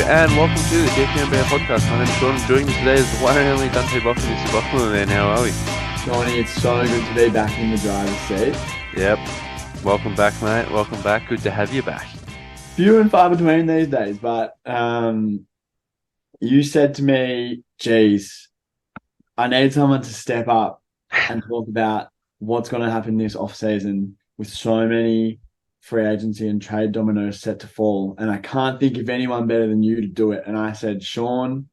and welcome to the JPM Bear Podcast. My name is Sean, and joining me today is the one and only Dante Butler. Mr. Butler, man, how are we? Johnny, it's so good to be back in the driver's seat. Yep. Welcome back, mate. Welcome back. Good to have you back. Few and far between these days, but you said to me, geez, I need someone to step up and talk about what's going to happen this offseason with so many free agency and trade dominoes set to fall. And I can't think of anyone better than you to do it. And I said, Sean,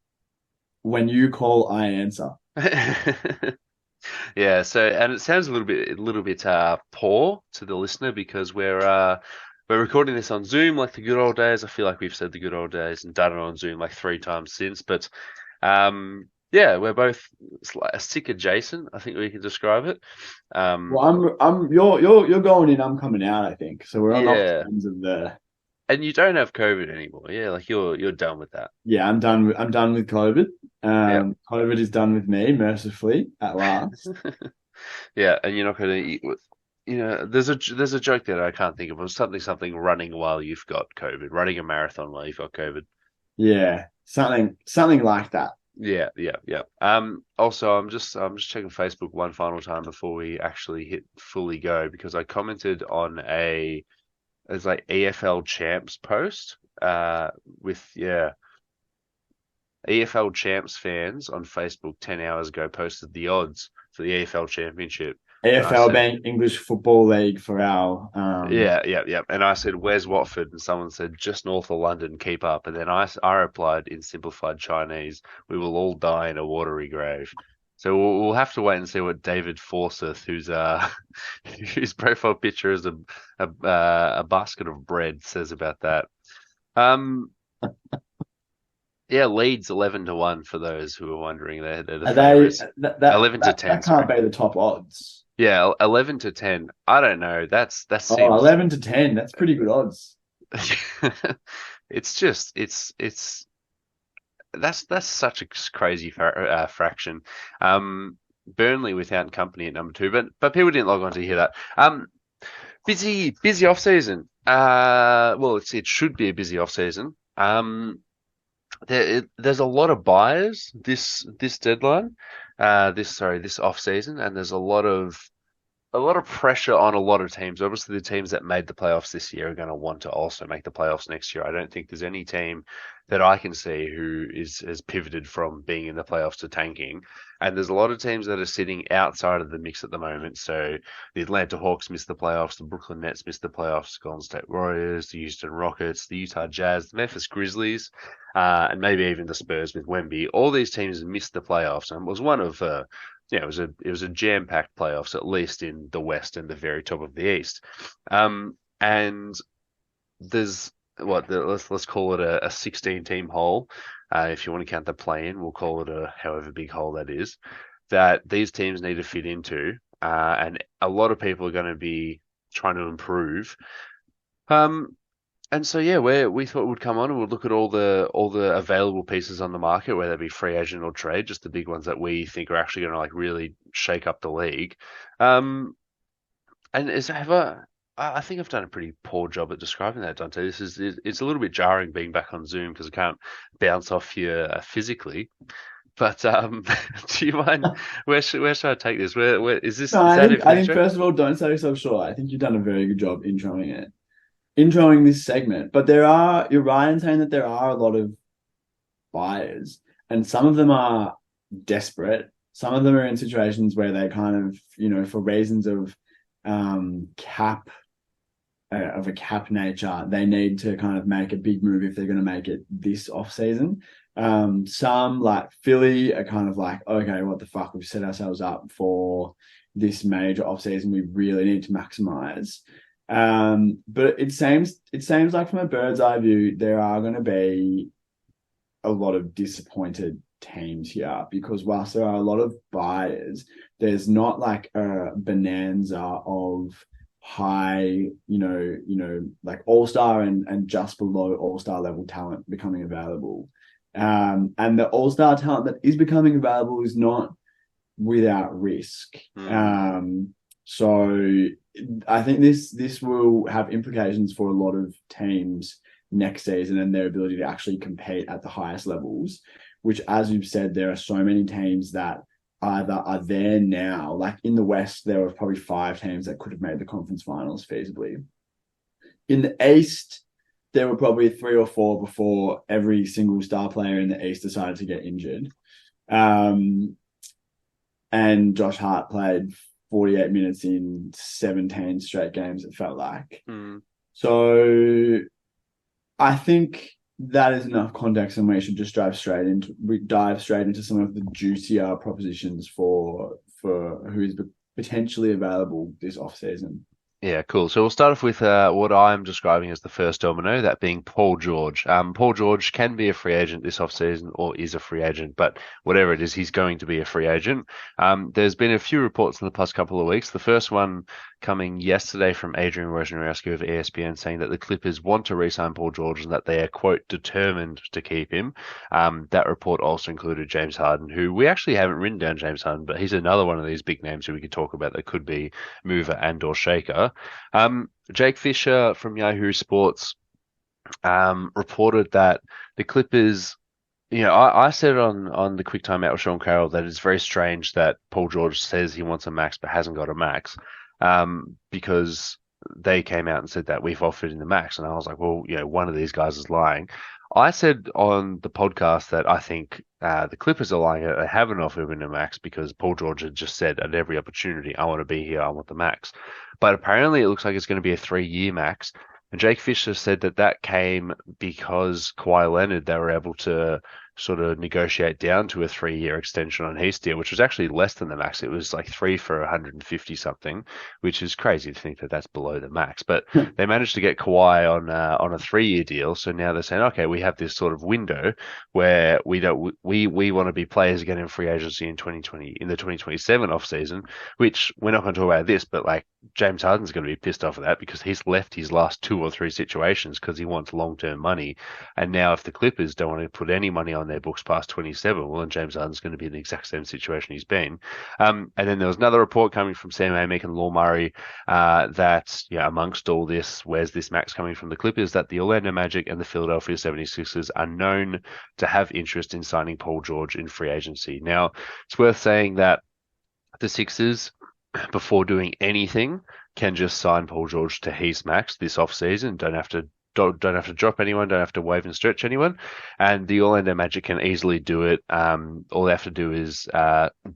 when you call, I answer. Yeah, and it sounds a little bit poor to the listener because we're recording this on Zoom like the good old days. I feel like we've said the good old days and done it on Zoom like 3 times since. But yeah, we're both sick adjacent. I think we can describe it. Well, you're going in, I'm coming out, I think. So we're on opposite ends of the. And you don't have COVID anymore. Yeah, like you're done with that. Yeah, I'm done with COVID. COVID is done with me, mercifully, at last. Yeah, and you're not going to eat with. There's a joke that I can't think of. It was something running while you've got COVID, running a marathon while you've got COVID. Yeah, something like that. Yeah. Also, I'm just checking Facebook one final time before we actually hit fully go because I commented on it's like EFL Champs post with EFL Champs fans on Facebook 10 hours ago posted the odds for the EFL Championship. EFL being English Football League for our Yeah. And I said, "Where's Watford?" And someone said, "Just north of London. Keep up." And then I replied in simplified Chinese, "We will all die in a watery grave." So we'll have to wait and see what David Forsyth, whose profile picture is a basket of bread, says about that. Yeah, Leeds 11-1 for those who are wondering. They're the favourites. 11-10. That can't be the top odds. Yeah, 11-10. I don't know. That seems 11-10. That's pretty good odds. That's such a crazy fraction. Burnley without company at number 2, but people didn't log on to hear that. Busy off season. Well, it should be a busy off season. There's a lot of buyers this deadline, this off season, and there's a lot of pressure on a lot of teams. Obviously, the teams that made the playoffs this year are going to want to also make the playoffs next year. I don't think there's any team that I can see who has pivoted from being in the playoffs to tanking. And there's a lot of teams that are sitting outside of the mix at the moment. So the Atlanta Hawks missed the playoffs, the Brooklyn Nets missed the playoffs, Golden State Warriors, the Houston Rockets, the Utah Jazz, the Memphis Grizzlies, and maybe even the Spurs with Wemby. All these teams missed the playoffs, and it was one of it was a jam-packed playoffs, at least in the West and the very top of the East. And there's let's call it a 16-team hole. If you want to count the play-in, we'll call it a however big hole that is, that these teams need to fit into. And a lot of people are going to be trying to improve. And so, yeah, we thought we'd come on and we'd look at all the available pieces on the market, whether it be free agent or trade, just the big ones that we think are actually going to like really shake up the league. And I think I've done a pretty poor job at describing that, Dante. It's a little bit jarring being back on Zoom because I can't bounce off you physically. But do you mind? Where should I take this? Where is this? No, I think first of all, don't sell yourself short. I think you've done a very good job introing this segment. But you're right in saying that there are a lot of buyers, and some of them are desperate. Some of them are in situations where they kind of, for reasons of a cap nature, they need to kind of make a big move if they're going to make it this off season. Some like Philly are kind of like, okay, what the fuck? We've set ourselves up for this major off season. We really need to maximize. But it seems like from a bird's eye view, there are going to be a lot of disappointed teams here because whilst there are a lot of buyers, there's not like a bonanza of high, like all-star and just below all-star level talent becoming available. And the all-star talent that is becoming available is not without risk. So I think this will have implications for a lot of teams next season and their ability to actually compete at the highest levels, which, as you've said, there are so many teams that either are there now. Like in the West, there were probably 5 teams that could have made the conference finals feasibly. In the East, there were probably 3 or 4 before every single star player in the East decided to get injured. And Josh Hart played 48 minutes in 17 straight games, it felt like. Mm. So I think that is enough context, and we should just dive straight into some of the juicier propositions for who is potentially available this off season. Yeah, cool. So we'll start off with what I'm describing as the first domino, that being Paul George. Paul George can be a free agent this offseason or is a free agent, but whatever it is, he's going to be a free agent. There's been a few reports in the past couple of weeks. The first one coming yesterday from Adrian Wojnarowski of ESPN saying that the Clippers want to re-sign Paul George and that they are, quote, determined to keep him. That report also included James Harden, who we actually haven't written down James Harden, but he's another one of these big names who we could talk about that could be mover and or shaker. Jake Fisher from Yahoo Sports reported that the Clippers, I said on the quick timeout with Sean Carroll that it's very strange that Paul George says he wants a max but hasn't got a max, because they came out and said that we've offered in the max, and I was like, well, one of these guys is lying. I said on the podcast that I think the Clippers are lying. They haven't offered him a max because Paul George had just said at every opportunity, I want to be here, I want the max. But apparently it looks like it's going to be a 3-year max. And Jake Fisher said that came because Kawhi Leonard, they were able to sort of negotiate down to a 3-year extension on his deal, which was actually less than the max. It was like 3 for 150 something, which is crazy to think that that's below the max. But they managed to get Kawhi on a 3-year deal. So now they're saying, okay, we have this sort of window where we want to be players again in free agency in 2020, in the 2027 off season, which we're not going to talk about this, but like James Harden's going to be pissed off of that because he's left his last 2 or 3 situations because he wants long-term money. And now if the Clippers don't want to put any money on their books past 27, well, then James Harden's going to be in the exact same situation he's been. And then there was another report coming from Sam Amick and Law Murray that, amongst all this, where's this max coming from the Clippers, that the Orlando Magic and the Philadelphia 76ers are known to have interest in signing Paul George in free agency. Now, it's worth saying that the Sixers, before doing anything, can just sign Paul George to his max this offseason. Don't have to drop anyone, don't have to waive and stretch anyone. And the Orlando Magic can easily do it. All they have to do is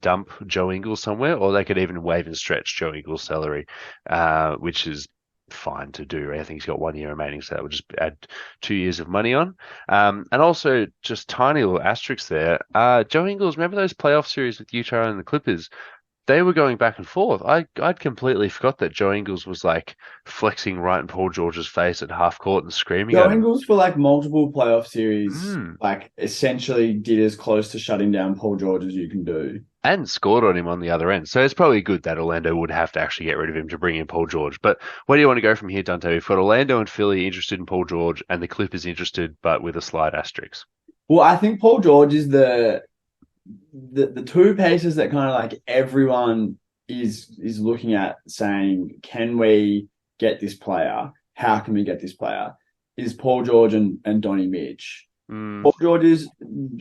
dump Joe Ingles somewhere, or they could even waive and stretch Joe Ingles' salary, which is fine to do. I think he's got 1 year remaining, so that would just add 2 years of money on. And also, just tiny little asterisks there. Joe Ingles, remember those playoff series with Utah and the Clippers? They were going back and forth. I'd completely forgot that Joe Ingles was like flexing right in Paul George's face at half court and screaming Joe at him. Ingles for like multiple playoff series, Mm. like essentially did as close to shutting down Paul George as you can do. And scored on him on the other end. So it's probably good that Orlando would have to actually get rid of him to bring in Paul George. But where do you want to go from here, Dante? We've got Orlando and Philly interested in Paul George, and the Clippers interested, but with a slight asterisk. Well, I think Paul George is the 2 pieces that kind of like everyone is looking at saying, can we get this player? How can we get this player? Is Paul George and Donnie Mitch. Paul George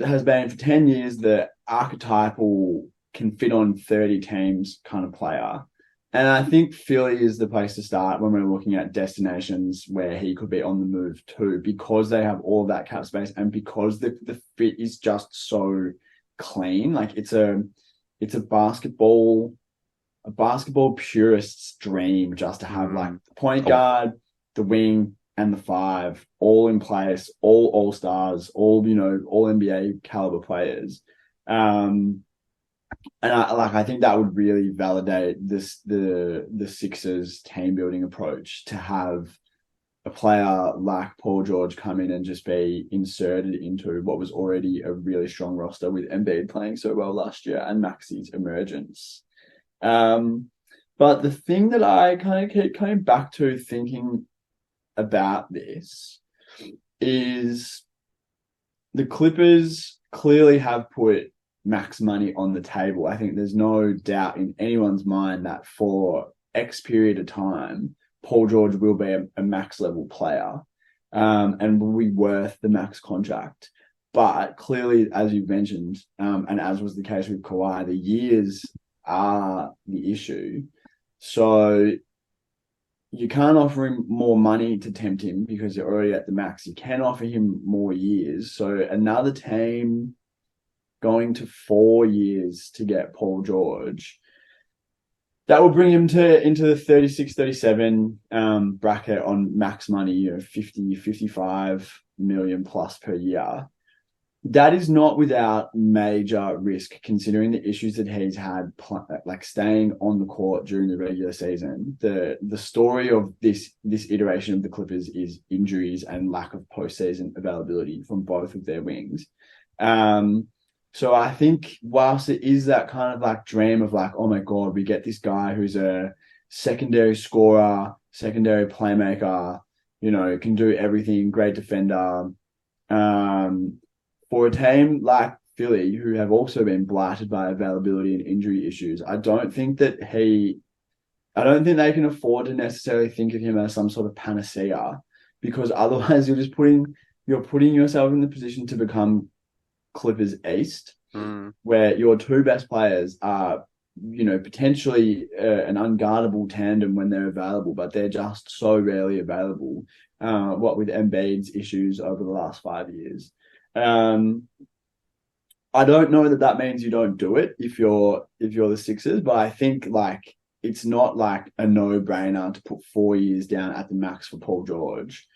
has been for 10 years the archetypal can fit on 30 teams kind of player. And I think Philly is the place to start when we're looking at destinations where he could be on the move too, because they have all that cap space and because the fit is just so clean. Like it's a basketball purist's dream just to have like the point guard, the wing, and the 5 all in place, all stars, all NBA caliber players. And I think that would really validate the Sixers team building approach to have a player like Paul George come in and just be inserted into what was already a really strong roster with Embiid playing so well last year and Maxi's emergence. But the thing that I kind of keep coming back to thinking about this is the Clippers clearly have put max money on the table. I think there's no doubt in anyone's mind that for X period of time, Paul George will be a max level player. and will be worth the max contract. But clearly, as you've mentioned, and as was the case with Kawhi, the years are the issue. So you can't offer him more money to tempt him because you're already at the max. You can offer him more years. So another team going to 4 years to get Paul George. That will bring him to into the 36, 37 bracket on max money, 50, 55 million plus per year. That is not without major risk, considering the issues that he's had, like staying on the court during the regular season. The story of this iteration of the Clippers is injuries and lack of postseason availability from both of their wings. So I think whilst it is that kind of like dream of like, oh my God, we get this guy who's a secondary scorer, secondary playmaker, can do everything, great defender. For a team like Philly, who have also been blighted by availability and injury issues, I don't think they can afford to necessarily think of him as some sort of panacea, because otherwise you're putting yourself in the position to become Clippers East, where your two best players are, potentially an unguardable tandem when they're available, but they're just so rarely available. What with Embiid's issues over the last 5 years. I don't know that means you don't do it if you're the Sixers, but I think like it's not like a no-brainer to put 4 years down at the max for Paul George.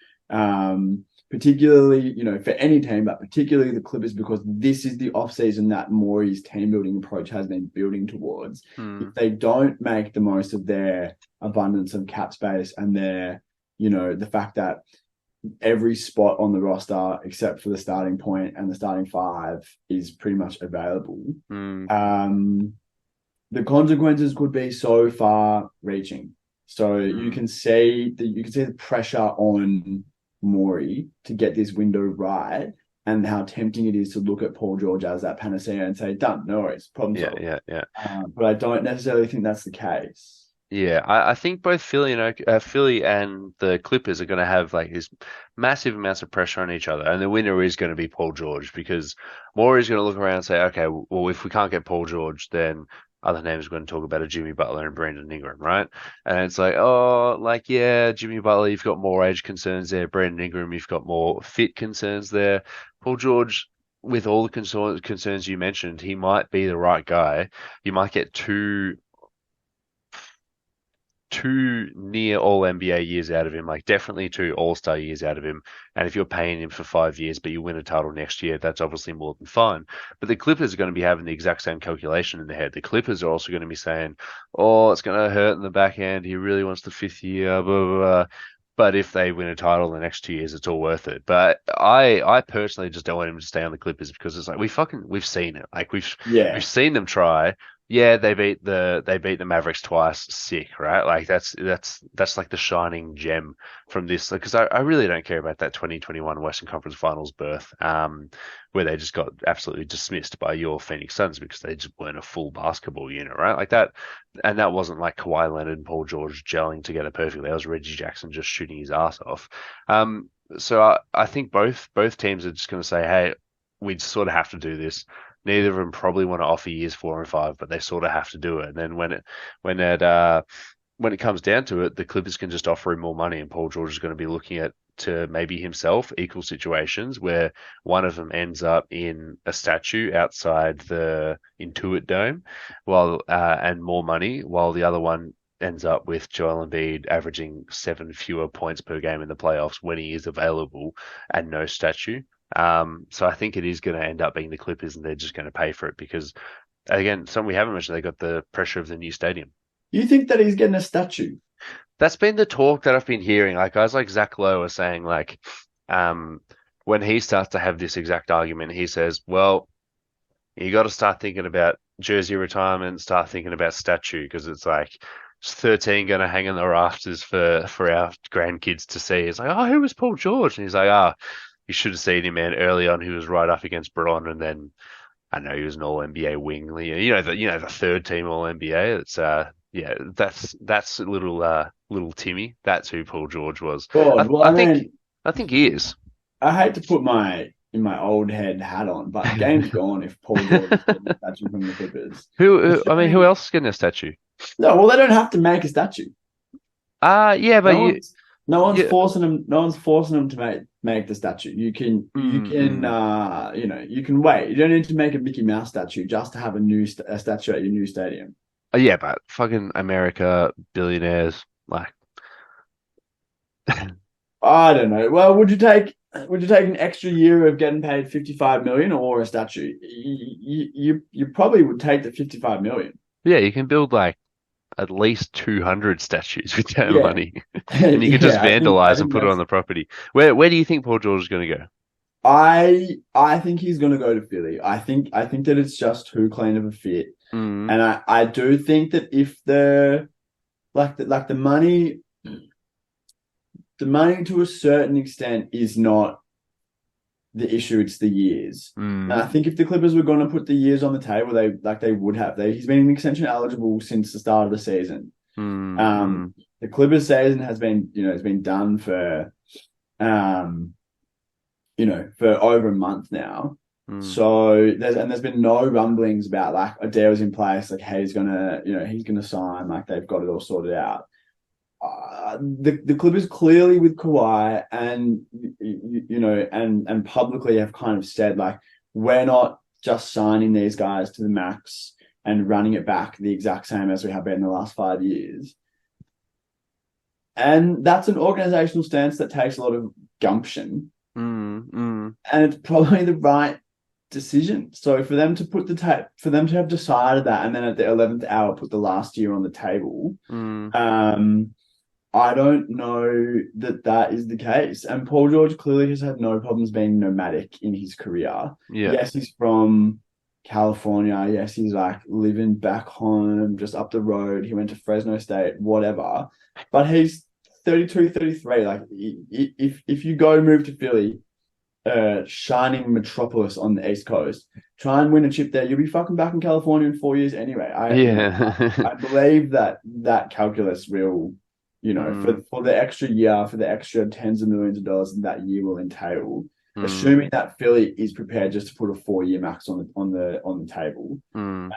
Particularly, for any team, but particularly the Clippers, because this is the offseason that Morey's team building approach has been building towards. If they don't make the most of their abundance of cap space and their, the fact that every spot on the roster, except for the starting point and the starting five, is pretty much available. The consequences could be so far reaching. So you can see the pressure on Morey to get this window right, and how tempting it is to look at Paul George as that panacea and say, done, no worries, problem solved. Yeah. But I don't necessarily think that's the case. Yeah, I think both Philly and the Clippers are going to have like this massive amounts of pressure on each other, and the winner is going to be Paul George, because Morey's going to look around and say, okay, well, if we can't get Paul George, then other names are going to talk about a Jimmy Butler and Brandon Ingram, right? And it's like, oh, like, yeah, Jimmy Butler, you've got more age concerns there. Brandon Ingram, you've got more fit concerns there. Paul George, with all the concerns you mentioned, he might be the right guy. You might get two near all NBA years out of him, like definitely two all-star years out of him. And if you're paying him for 5 years, but you win a title next year, that's obviously more than fine. But the Clippers are going to be having the exact same calculation in their head. The Clippers are also going to be saying, oh, it's going to hurt in the back end. He really wants the fifth year, blah, blah, blah. But if they win a title in the next 2 years, it's all worth it. But I personally just don't want him to stay on the Clippers, because it's like we've seen it. Like we've seen them try. Yeah, they beat the Mavericks twice. Sick, right? Like that's like the shining gem from this. Because I really don't care about that 2021 Western Conference Finals berth, where they just got absolutely dismissed by your Phoenix Suns because they just weren't a full basketball unit, right? Like that, and that wasn't like Kawhi Leonard and Paul George gelling together perfectly. That was Reggie Jackson just shooting his ass off. So I think both teams are just going to say, hey, we sort of have to do this. Neither of them probably want to offer years 4 and 5, but they sort of have to do it. And then when it comes down to it, the Clippers can just offer him more money, and Paul George is going to be looking at to maybe himself equal situations where one of them ends up in a statue outside the Intuit Dome, while and more money, while the other one ends up with Joel Embiid averaging 7 fewer points per game in the playoffs when he is available and no statue. So I think it is going to end up being the Clippers, and they're just going to pay for it because, again, something we haven't mentioned, they got the pressure of the new stadium. You think that he's getting a statue? That's been the talk that I've been hearing. Like guys like Zach Lowe are saying, like, when he starts to have this exact argument, he says, "Well, you got to start thinking about jersey retirement, start thinking about statue, because it's like." Is 13 going to hang in the rafters for our grandkids to see? It's like, oh, who was Paul George? And he's like, ah, oh, you should have seen him, man. Early on, he was right up against Bron, and then I know he was an All NBA wing. The third team All NBA. It's yeah, that's little Timmy. That's who Paul George was. God, well, I I think mean, I think he is. I hate to put my old head hat on, but the game's gone if Paul George is getting a statue from the Clippers. I mean, who Assuming else is getting a statue? no, well they don't have to make a statue. Yeah, but No you, one's no one's yeah, forcing them. No one's forcing them to make the statue. mm. You can wait. You don't need to make a Mickey Mouse statue just to have a statue at your new stadium. Yeah, but fucking America, billionaires, like, I don't know. Well, would you take an extra year of getting paid 55 million or a statue? You probably would take the 55 million. yeah, you can build like at least 200 statues with that Yeah. money, and you can just Yeah, I vandalize and think put it on that's the property. Where do you think Paul George is going to go? I think he's gonna go to Philly. I think that it's just too clean of a fit. Mm, And I do think that if the money to a certain extent is not the issue, it's the years. And mm, I think if the Clippers were going to put the years on the table, they would have. He's been extension eligible since the start of the season. mm, Um, mm, the Clippers season has been done um, for over a month now. mm. So there's been no rumblings about like a deal's in place, like hey, he's gonna sign, like they've got it all sorted out. The Clippers clearly with Kawhi and and publicly have kind of said like we're not just signing these guys to the max and running it back the exact same as we have been in the last 5 years. And that's an organizational stance that takes a lot of gumption, Mm, mm, and it's probably the right decision. So for them to have decided that, and then at the 11th hour put the last year on the table, mm. um, I don't know that that is the case. And Paul George clearly has had no problems being nomadic in his career. Yeah, Yes, he's from California. Yes, he's like living back home, just up the road. He went to Fresno State, whatever. But he's 32, 33. Like, if you go move to Philly, shining metropolis on the East Coast, try and win a chip there, you'll be fucking back in California in 4 years anyway. yeah. I believe that calculus will, Mm, for the extra year, for the extra tens of millions of dollars that year will entail, mm, assuming that Philly is prepared just to put a 4 year max on the table. mm.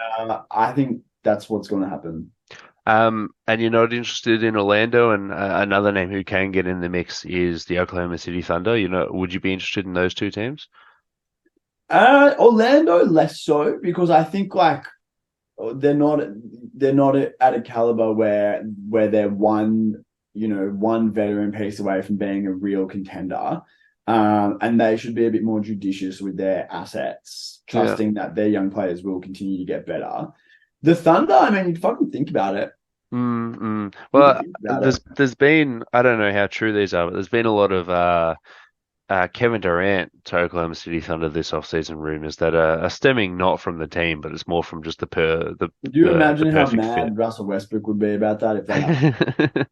I think that's what's going to happen. And you're not interested in Orlando, and another name who can get in the mix is the Oklahoma City Thunder. Would you be interested in those two teams? Orlando less so because I think like they're not at a caliber where they're one veteran piece away from being a real contender. And they should be a bit more judicious with their assets, Yeah. trusting that their young players will continue to get better. The Thunder, I mean, you fucking think about it. Mm, mm. You Well, think about it. there's been, I don't know how true these are, but there's been a lot of Kevin Durant to Oklahoma City Thunder this offseason rumors that are stemming not from the team, but it's more from just Do you the imagine how perfect fit. mad Russell Westbrook would be about that if that happened?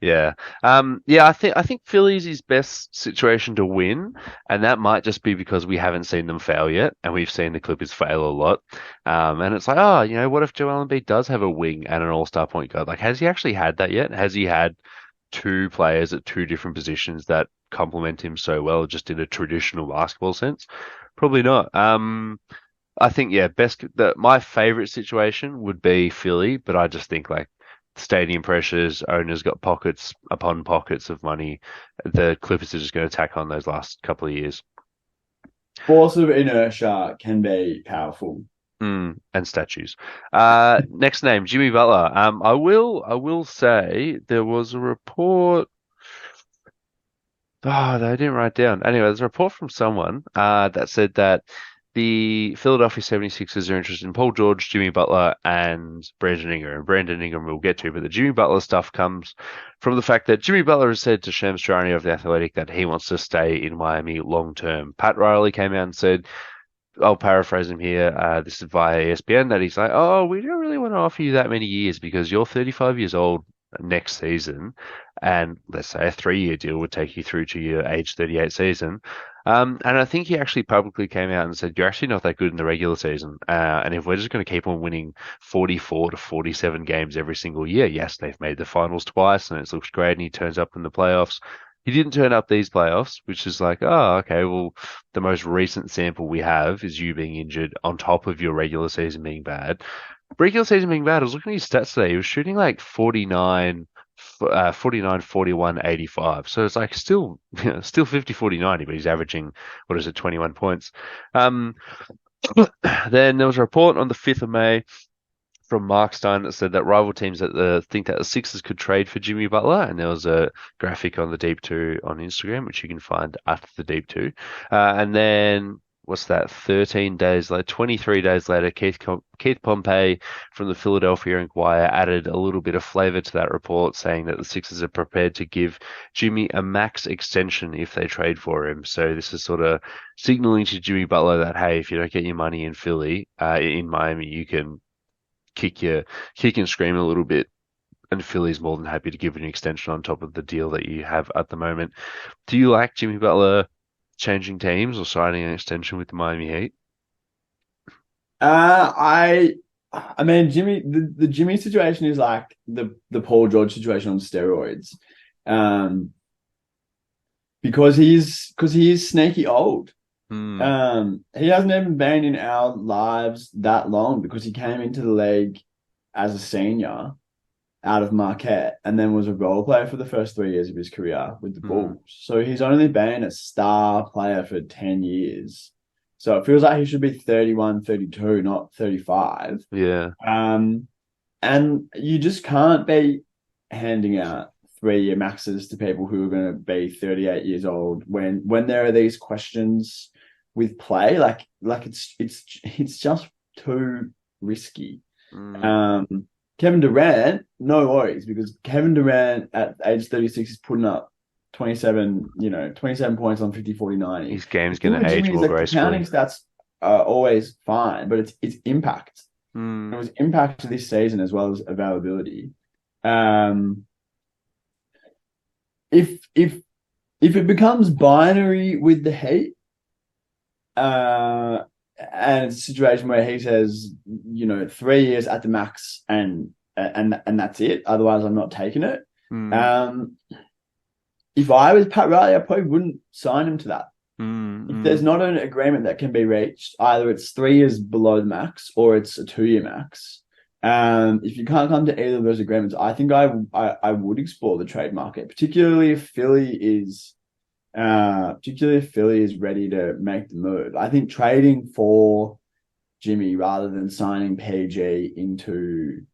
Yeah. Yeah, I think Philly's his best situation to win, and that might just be because we haven't seen them fail yet, and we've seen the Clippers fail a lot. And it's like, oh, what if Joel Embiid does have a wing and an all-star point guard? Like, has he actually had that yet? Has he had two players at two different positions that complement him so well, just in a traditional basketball sense? Probably not. I think yeah, my favorite situation would be Philly, but I just think like stadium pressures, owners got pockets upon pockets of money. The Clippers are just going to tack on those last couple of years. Force of inertia can be powerful. And statues. Next name, Jimmy Butler. I will say there was a report. Oh, they didn't write down. Anyway, there's a report from someone that said that the Philadelphia 76ers are interested in Paul George, Jimmy Butler, and Brandon Ingram. And Brandon Ingram we'll get to, but the Jimmy Butler stuff comes from the fact that Jimmy Butler has said to Shams Charania of The Athletic that he wants to stay in Miami long term. Pat Riley came out and said, I'll paraphrase him here. This is via ESPN that he's like, oh, we don't really want to offer you that many years because you're 35 years old next season, and let's say a 3 year deal would take you through to your age 38 season. And I think he actually publicly came out and said, you're actually not that good in the regular season. And if we're just going to keep on winning 44 to 47 games every single year, yes, they've made the finals twice and it looks great and he turns up in the playoffs. He didn't turn up these playoffs, which is like, oh, okay, well, the most recent sample we have is you being injured on top of your regular season being bad. Regular season being bad, I was looking at his stats today. He was shooting like 49, 41, 85. So it's like still, still 50, 40, 90, but he's averaging, what is it, 21 points. Um, then there was a report on the 5th of May from Mark Stein that said that rival teams think that the Sixers could trade for Jimmy Butler, and there was a graphic on the Deep Two on Instagram, which you can find at the Deep Two. And then what's that? 13 days later, 23 days later, Keith Pompey from the Philadelphia Inquirer added a little bit of flavor to that report, saying that the Sixers are prepared to give Jimmy a max extension if they trade for him. So this is sort of signaling to Jimmy Butler that, hey, if you don't get your money in Philly, in Miami, you can kick and scream a little bit, and Philly's more than happy to give an extension on top of the deal that you have at the moment. Do you like Jimmy Butler changing teams or signing an extension with the Miami Heat? Uh, I I mean the Jimmy situation is like the Paul George situation on steroids. Um, because he is sneaky old. Hmm. He hasn't even been in our lives that long because he came into the league as a senior out of Marquette and then was a role player for the first 3 years of his career with the Hmm. Bulls. So he's only been a star player for 10 years. So it feels like he should be 31, 32, not 35. Yeah. Um, and you just can't be handing out 3 year maxes to people who are going to be 38 years old when there are these questions with play. Like it's just too risky. Hmm. Um, Kevin Durant, no worries because Kevin Durant at age 36 is putting up 27 points on 50, 40, 90. His game's The thing going with to age Jimmy is more like the gracefully. counting stats are always fine, but it's impact. Hmm. It was impact this season as well as availability. Um, if if it becomes binary with the Heat, uh, and it's a situation where he says, 3 years at the max and that's it. Otherwise, I'm not taking it. Hmm. Um, if I was Pat Riley, I probably wouldn't sign him to that. Hmm. If Hmm. there's not an agreement that can be reached, either it's 3 years below the max or it's a 2 year max. If you can't come to either of those agreements, I think I would explore the trade market, particularly if Philly is ready to make the move. I think trading for Jimmy rather than signing PG into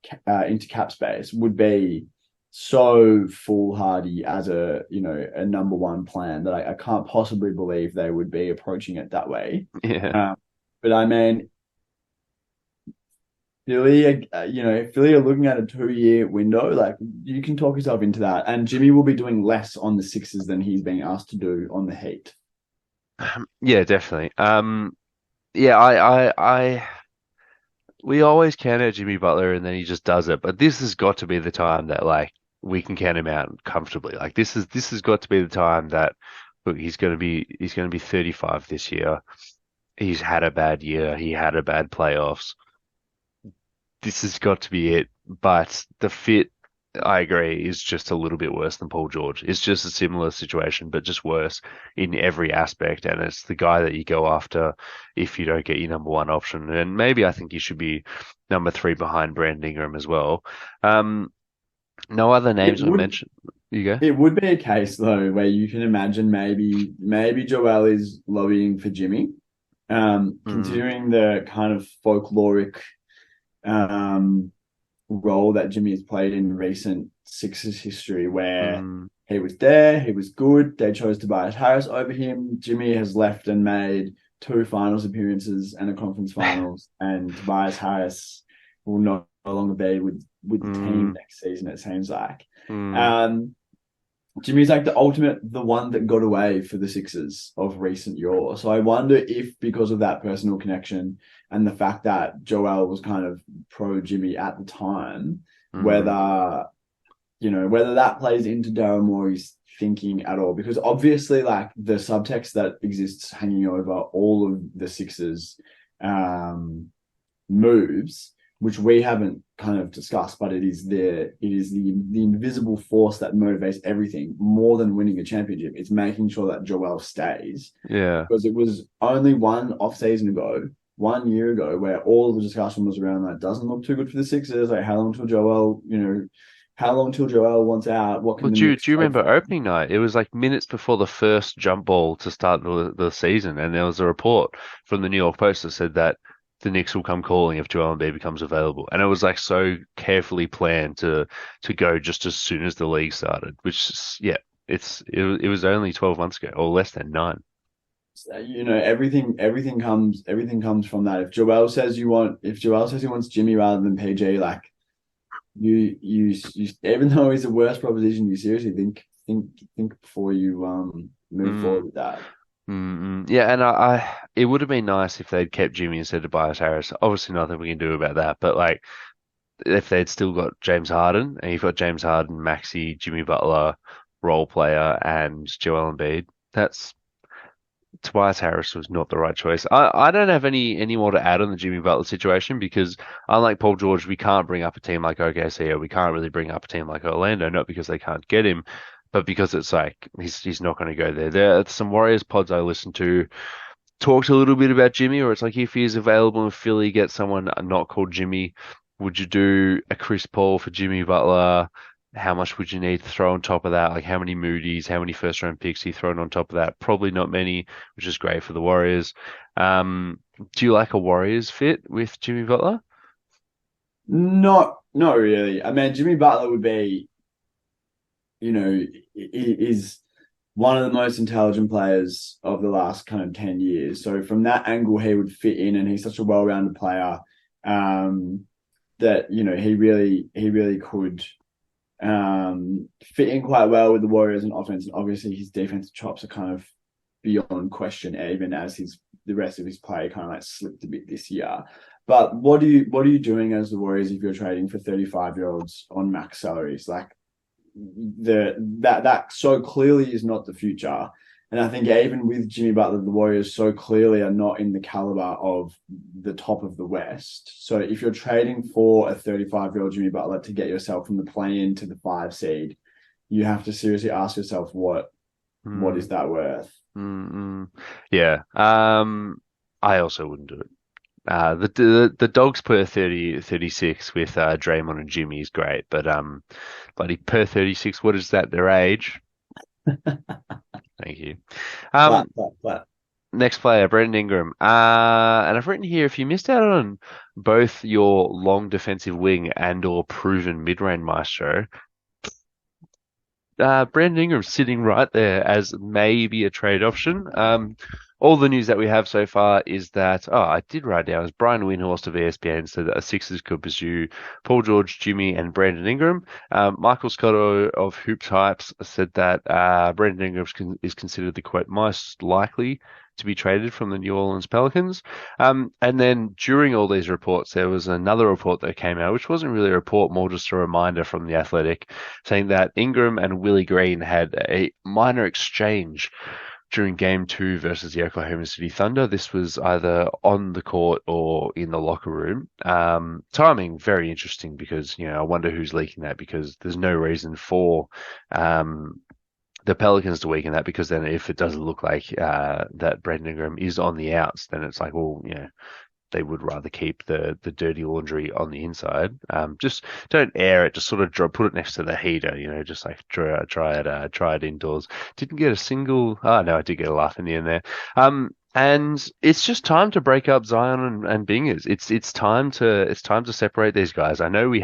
cap space would be so foolhardy as a number one plan that I can't possibly believe they would be approaching it that way. Yeah. Um, but I mean, Philly are looking at a 2 year window. Like you can talk yourself into that, and Jimmy will be doing less on the Sixers than he's being asked to do on the Heat. Yeah, definitely. Yeah, we always count out Jimmy Butler and then he just does it. But this has got to be the time that like we can count him out comfortably. Like this has got to be the time that look, he's gonna be 35 this year. He's had a bad year. He had a bad playoffs. This has got to be it. But the fit, I agree, is just a little bit worse than Paul George. It's just a similar situation, but just worse in every aspect. And it's the guy that you go after if you don't get your number one option. And maybe I think you should be number three behind Brandon Ingram as well. Um, no other It names were would mentioned. You go. it would be a case though where you can imagine maybe Joel is lobbying for Jimmy, Mm, considering the kind of folkloric um, role that Jimmy has played in recent Sixers history, where mm, he was there, he was good. They chose Tobias Harris over him. Jimmy has left and made two finals appearances and a conference finals, and Tobias Harris will no longer be with the team mm, next season. It seems like. mm. Um, Jimmy's like the one that got away for the Sixers of recent yore. So I wonder if because of that personal connection and the fact that Joel was kind of pro Jimmy at the time, Mm. whether whether that plays into Daryl Morey's thinking at all. Because obviously, like the subtext that exists hanging over all of the Sixers um, moves which we haven't kind of discussed, but it is the invisible force that motivates everything more than winning a championship. It's making sure that Joel stays, Yeah. because it was only one off season ago, 1 year ago, where all the discussion was around that doesn't look too good for the Sixers. Like, how long till Joel, how long till Joel wants out? What Well, can the do Knicks do you trade remember for? opening night? It was like minutes before the first jump ball to start the season, and there was a report from the New York Post that said that the Knicks will come calling if Joel Embiid becomes available, and it was like so carefully planned to go just as soon as the league started. Which, yeah, it was only 12 months ago, or less than nine. Everything comes from that. If Joel says he wants Jimmy rather than PG, like, you even though he's a worse proposition, you seriously think before you move forward Mm, with that. yeah, and it would have been nice if they'd kept Jimmy instead of Tobias Harris. Obviously, nothing we can do about that, but like if they'd still got James Harden, and you've got James Harden, Maxey, Jimmy Butler, role player, and Joel Embiid, that's Tobias Harris was not the right choice. I don't have any more to add on the Jimmy Butler situation because unlike Paul George, we can't bring up a team like OKC or we can't really bring up a team like Orlando, not because they can't get him, but because it's like he's not going to go there. There are some Warriors pods I listen to talked a little bit about Jimmy, or it's like if he's available in Philly, get someone not called Jimmy. Would you do a Chris Paul for Jimmy Butler? How much would you need to throw on top of that? Like how many Moody's, how many first round picks he thrown on top of that? Probably not many, which is great for the Warriors. Do you like a Warriors fit with Jimmy Butler? Not really. I mean, Jimmy Butler would be, is one of the most intelligent players of the last kind of 10 years. So from that angle, he would fit in, and he's such a well-rounded player, um, that, he really could fit in quite well with the Warriors on offense. And obviously his defensive chops are kind of beyond question, even as the rest of his play kind of like slipped a bit this year. But what are you doing as the Warriors if you're trading for 35-year-olds on max salaries? Like, that so clearly is not the future. And I think even with Jimmy Butler, the Warriors so clearly are not in the caliber of the top of the West. So if you're trading for a 35-year-old Jimmy Butler to get yourself from the play-in to the 5 seed, you have to seriously ask yourself, what is Mm, that worth? yeah. I also wouldn't do it. The dogs per 30 36 with Draymond and Jimmy is great, but bloody per 36, what is that? Their age? Thank you. Flat, Um, flat, flat. next player, Brandon Ingram. And I've written here if you missed out on both your long defensive wing and or proven mid-range maestro, Brandon Ingram's sitting right there as maybe a trade option. All the news that we have so far is that, I did write down, as Brian Windhorst of ESPN said that the Sixers could pursue Paul George, Jimmy, and Brandon Ingram. Michael Scotto of Hoops Hypes said that Brandon Ingram is considered the quote most likely to be traded from the New Orleans Pelicans. And then during all these reports, there was another report that came out, which wasn't really a report, more just a reminder from The Athletic, saying that Ingram and Willie Green had a minor exchange during game two versus the Oklahoma City Thunder. This was either on the court or in the locker room. Timing, very interesting because, I wonder who's leaking that because there's no reason for um, the Pelicans to weaken that because then if it doesn't look like that Brandon Ingram is on the outs, then it's like, well, they would rather keep the dirty laundry on the inside. Just don't air it. Just sort of put it next to the heater. Just like try it indoors. Didn't get a single. Oh no, I did get a laugh in the end there. And it's just time to break up Zion and Bingers. It's time to separate these guys. I know we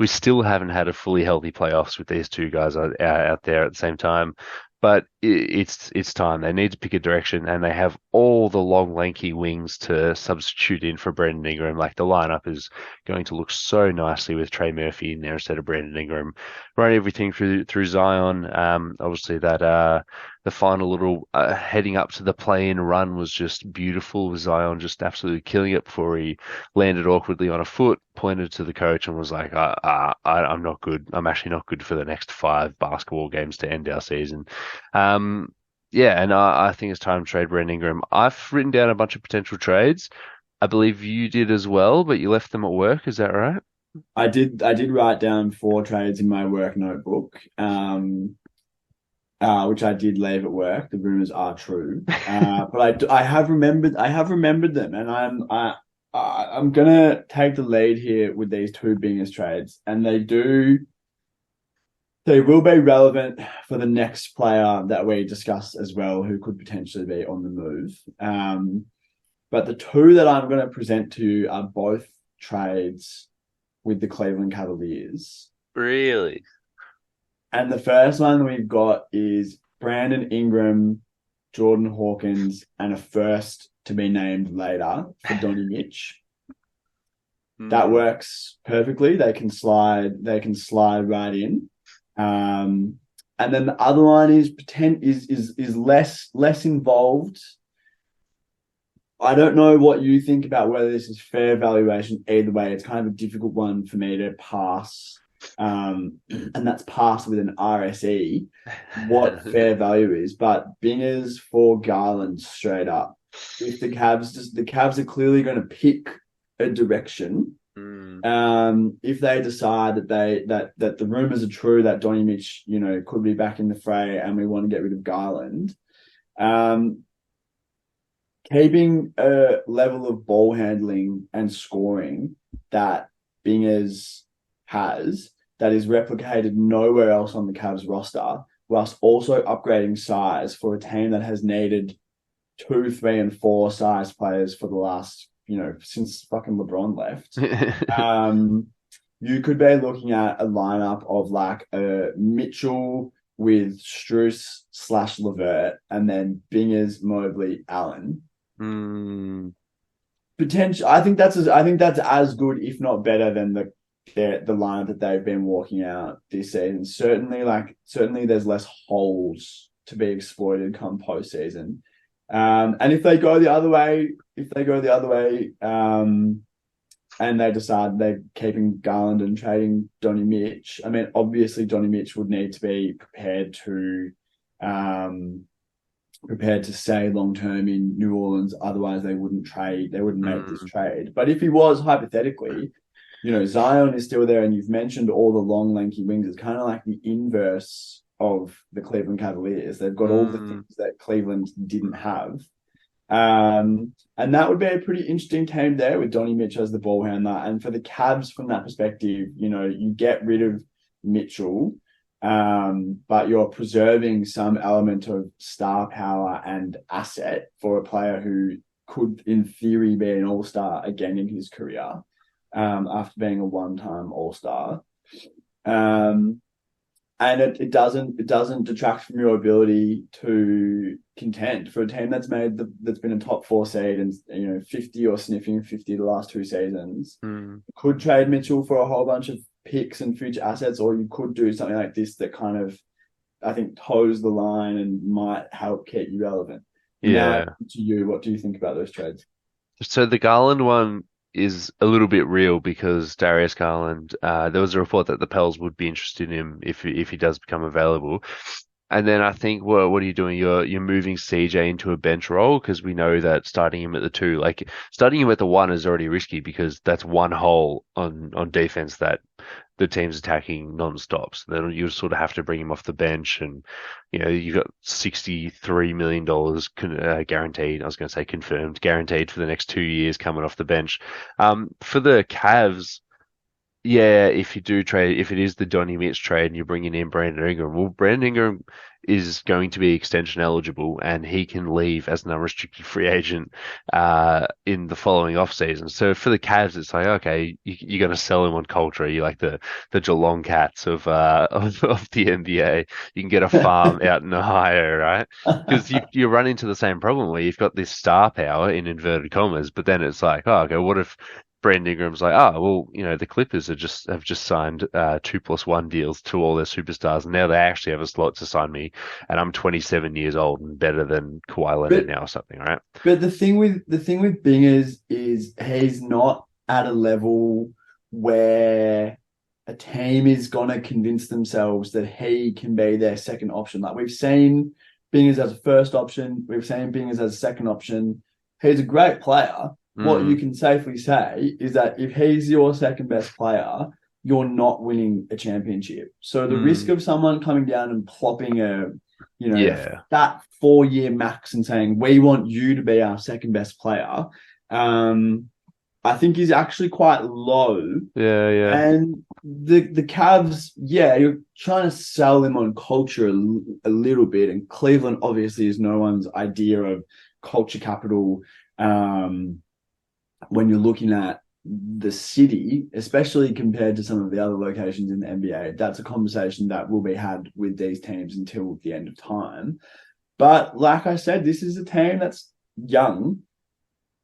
still haven't had a fully healthy playoffs with these two guys out there at the same time. But it's time. They need to pick a direction, and they have all the long, lanky wings to substitute in for Brandon Ingram. Like the lineup is going to look so nicely with Trey Murphy in there instead of Brandon Ingram. Run everything through Zion. Obviously that the final little heading up to the play-in run was just beautiful. Zion just absolutely killing it before he landed awkwardly on a foot, pointed to the coach, and was like, I'm not good. I'm actually not good for the next 5 basketball games to end our season." Um, yeah, and I think it's time to trade Brandon Ingram. I've written down a bunch of potential trades. I believe you did as well, but you left them at work. Is that right? I did write down 4 trades in my work notebook, which I did leave at work. The rumors are true, but I have remembered them, and I'm gonna take the lead here with these two biggest trades, and they will be relevant for the next player that we discuss as well, who could potentially be on the move. But the two that I'm going to present to you are both trades with the Cleveland Cavaliers. Really? And the first one we've got is Brandon Ingram, Jordan Hawkins, and a first to be named later for Donnie Mitch. That Mm. works perfectly. They can slide right in. And then the other one is less involved. I don't know what you think about whether this is fair valuation. Either way, it's kind of a difficult one for me to pass. And that's pass with an RSE, what fair value is. But Bingers for Garland straight up. If the Cavs are clearly going to pick a direction. Mm. If they decide that the rumors are true that Donny Mitch, could be back in the fray and we want to get rid of Garland, um, keeping a level of ball handling and scoring that Bingers has that is replicated nowhere else on the Cavs roster, whilst also upgrading size for a team that has needed 2, 3, and 4 size players for the last, since fucking LeBron left. You could be looking at a lineup of like a Mitchell with Strus / Levert, and then Bingers, Mobley, Allen. Mm. Potential. I think that's as good, if not better, than the line that they've been walking out this season. Certainly, there's less holes to be exploited come postseason. And if they go the other way, and they decide they're keeping Garland and trading Donny Mitch, I mean, obviously Donny Mitch would need to be prepared to stay long term in New Orleans. Otherwise, they wouldn't trade. They wouldn't make this Mm. trade. But if he was, hypothetically, Zion is still there, and you've mentioned all the long, lanky wings. It's kind of like the inverse of the Cleveland Cavaliers. They've got all the Mm. things that Cleveland didn't have. And that would be a pretty interesting team there with Donny Mitchell as the ball handler. And for the Cavs, from that perspective, you get rid of Mitchell, but you're preserving some element of star power and asset for a player who could, in theory, be an all-star again in his career, after being a one-time all-star. Um, and it doesn't detract from your ability to contend for a team that's been a top 4 seed and 50 or sniffing 50 the last 2 seasons. Mm. Could trade Mitchell for a whole bunch of picks and future assets, or you could do something like this that kind of, I think, toes the line and might help keep you relevant. Now, Yeah. to you, what do you think about those trades? So the Garland one is a little bit real because Darius Garland, there was a report that the Pels would be interested in him if he does become available. And then I think, well, what are you doing? You're moving CJ into a bench role because we know that starting him at the 2, like starting him at the 1 is already risky because that's one hole on defense that the team's attacking non-stop. So then you sort of have to bring him off the bench, and you've got $63 million guaranteed. I was going to say confirmed, guaranteed for the next 2 years coming off the bench. For the Cavs. Yeah, if you do trade, if it is the Donny Mitch trade and you're bringing in Brandon Ingram, well, Brandon Ingram is going to be extension eligible and he can leave as an unrestricted free agent in the following offseason. So for the Cavs, it's like, okay, you're going to sell him on culture. You're like the Geelong Cats of the NBA. You can get a farm out in Ohio, right? Because you run into the same problem where you've got this star power in inverted commas, but then it's like, oh, okay, what if Brandon Ingram's like, well, the Clippers have just signed 2+1 deals to all their superstars, and now they actually have a slot to sign me, and I'm 27 years old and better than Kawhi Leonard But now or something, right? but the thing with Bingers is he's not at a level where a team is gonna convince themselves that he can be their second option. Like, we've seen Bingers as a first option, we've seen Bingers as a second option. He's a great player, what you Mm. can safely say is that if he's your second best player, you're not winning a championship. So the risk Mm. of someone coming down and plopping a Yeah. fat 4-year max and saying, we want you to be our second best player, I think is actually quite low. Yeah. Yeah. And the Cavs, yeah, you're trying to sell them on culture a little bit. And Cleveland obviously is no one's idea of culture capital. Um, when you're looking at the city, especially compared to some of the other locations in the NBA, that's a conversation that will be had with these teams until the end of time. But like I said, this is a team that's young.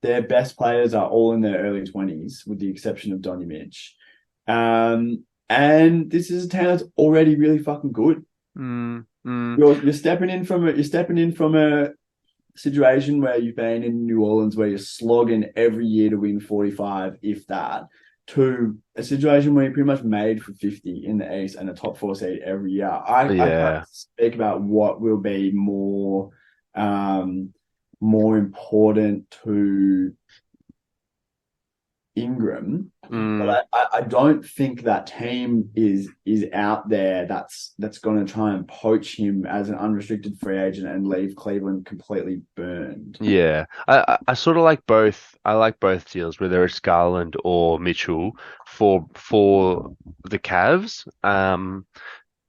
Their best players are all in their early 20s, with the exception of Donny Mitch. And this is a team that's already really fucking good. Mm. Mm. You're stepping in from a situation where you've been in New Orleans where you're slogging every year to win 45, if that, to a situation where you're pretty much made for 50 in the East and a top 4 seed every year. I Yeah. can't speak about what will be more important to Ingram, Mm. but I don't think that team is out there that's going to try and poach him as an unrestricted free agent and leave Cleveland completely burned. Yeah, I sort of like both. I like both deals, whether it's Garland or Mitchell for the Cavs. And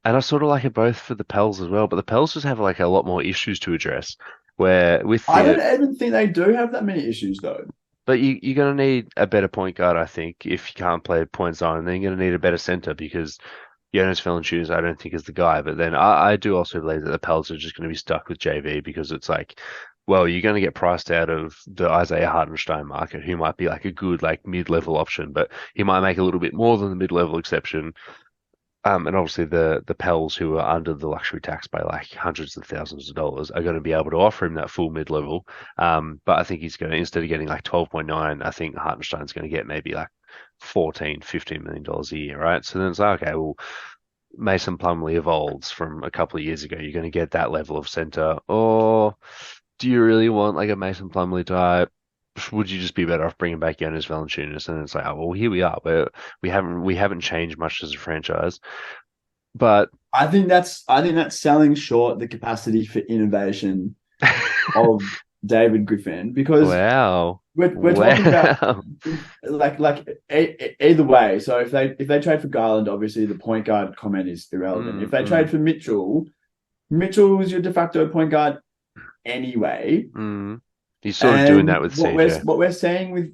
I sort of like it both for the Pels as well. But the Pels just have like a lot more issues to address. Where with I the don't even think they do have that many issues though. But you're gonna need a better point guard, I think, if you can't play point zone. And then you're gonna need a better center because Jonas Valanciunas, I don't think is the guy. But then I do also believe that the Pels are just gonna be stuck with JV because it's like, well, you're gonna get priced out of the Isaiah Hartenstein market, who might be like a good like mid-level option, but he might make a little bit more than the mid-level exception. And obviously the Pels who are under the luxury tax by like hundreds of thousands of dollars are going to be able to offer him that full mid level. But I think he's going to, instead of getting like 12.9, I think Hartenstein's going to get maybe like 14, $15 million a year, right? So then it's like, okay, well, Mason Plumlee evolves from a couple of years ago. You're going to get that level of center. Or do you really want like a Mason Plumlee type? Would you just be better off bringing back Jonas Valanciunas? And it's like, oh, well, here we are. We haven't changed much as a franchise. But I think that's selling short the capacity for innovation of David Griffin because wow, we're talking about wow, either way. So if they trade for Garland, obviously the point guard comment is irrelevant. If mm, they trade mm, for Mitchell, Mitchell is your de facto point guard anyway. mm. He's sort of doing And that with what we're CJ.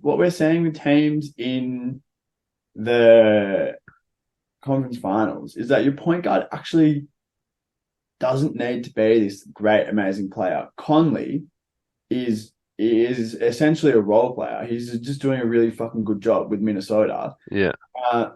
what we're saying with teams in the conference finals is that your point guard actually doesn't need to be this great, amazing player. Conley is essentially a role player. He's just doing a really fucking good job with Minnesota. Yeah,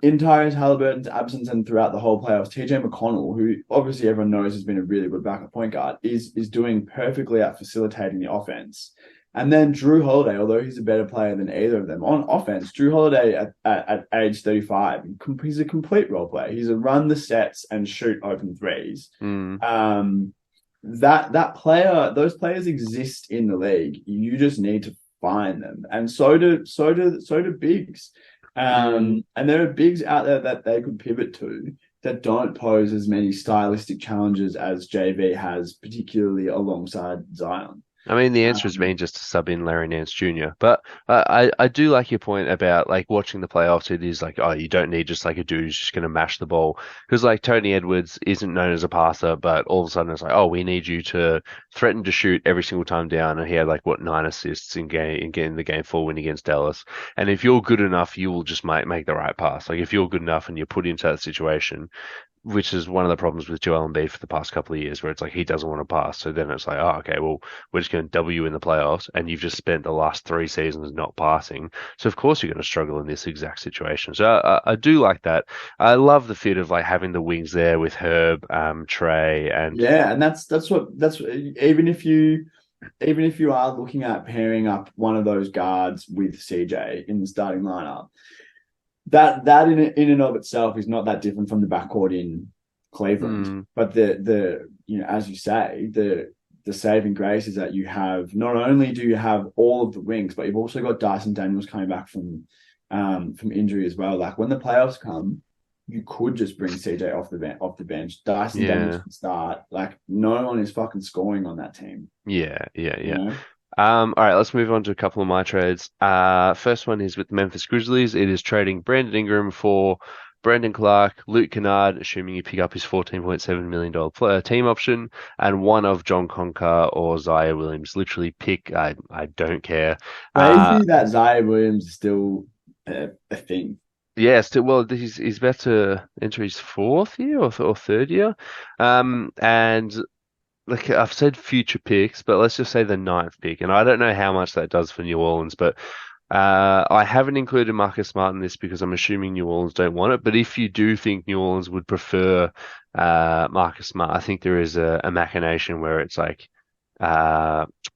In Tyrese Halliburton's absence and throughout the whole playoffs, TJ McConnell, who obviously everyone knows has been a really good backup point guard, is doing perfectly at facilitating the offense. And then Drew Holiday, although he's a better player than either of them on offense, Drew Holiday at age 35, he's a complete role player. He's a run the sets and shoot open threes. mm, That player, those players exist in the league. You just need to find them, and so do bigs. mm. And there are bigs out there that they could pivot to that don't pose as many stylistic challenges as JV has, particularly alongside Zion. I mean, the answer has Um, been just to sub in Larry Nance Jr. But I do like your point about like watching the playoffs. It is like, oh, you don't need just like a dude who's just going to mash the ball. Because like Tony Edwards isn't known as a passer, but all of a sudden it's like, oh, we need you to threaten to shoot every single time down. And he had like what 9 assists in getting the game 4 win against Dallas. And if you're good enough, you will just make the right pass. Like if you're good enough and you're put into that situation, which is one of the problems with Joel Embiid for the past couple of years, where it's like he doesn't want to pass. So then it's like, oh, okay, well, we're just going to W in the playoffs, and you've just spent the last 3 seasons not passing. So of course you're going to struggle in this exact situation. So I do like that. I love the fit of like having the wings there with Herb, Trey, and yeah, and that's even if you are looking at pairing up one of those guards with CJ in the starting lineup, that in and of itself is not that different from the backcourt in Cleveland. mm, But the as you say, the saving grace is that you have not only do you have all of the wings, but you've also got Dyson Daniels coming back from injury as well. Like when the playoffs come, you could just bring CJ off the bench. Dyson Daniels Yeah. can start. Like no one is fucking scoring on that team. Yeah, yeah, You yeah. know. All right, let's move on to a couple of my trades. First one is with the Memphis Grizzlies. It is trading Brandon Ingram for Brandon Clark, Luke Kennard, assuming you pick up his $14.7 million team option, and one of John Conker or Zaire Williams. Literally pick. I don't care. Crazy that Zaire Williams is still a thing. Yeah, still, well, he's about to enter his fourth year or third year. And like I've said future picks, but let's just say the ninth pick. And I don't know how much that does for New Orleans, but I haven't included Marcus Smart in this because I'm assuming New Orleans don't want it. But if you do think New Orleans would prefer Marcus Smart, I think there is a machination where it's like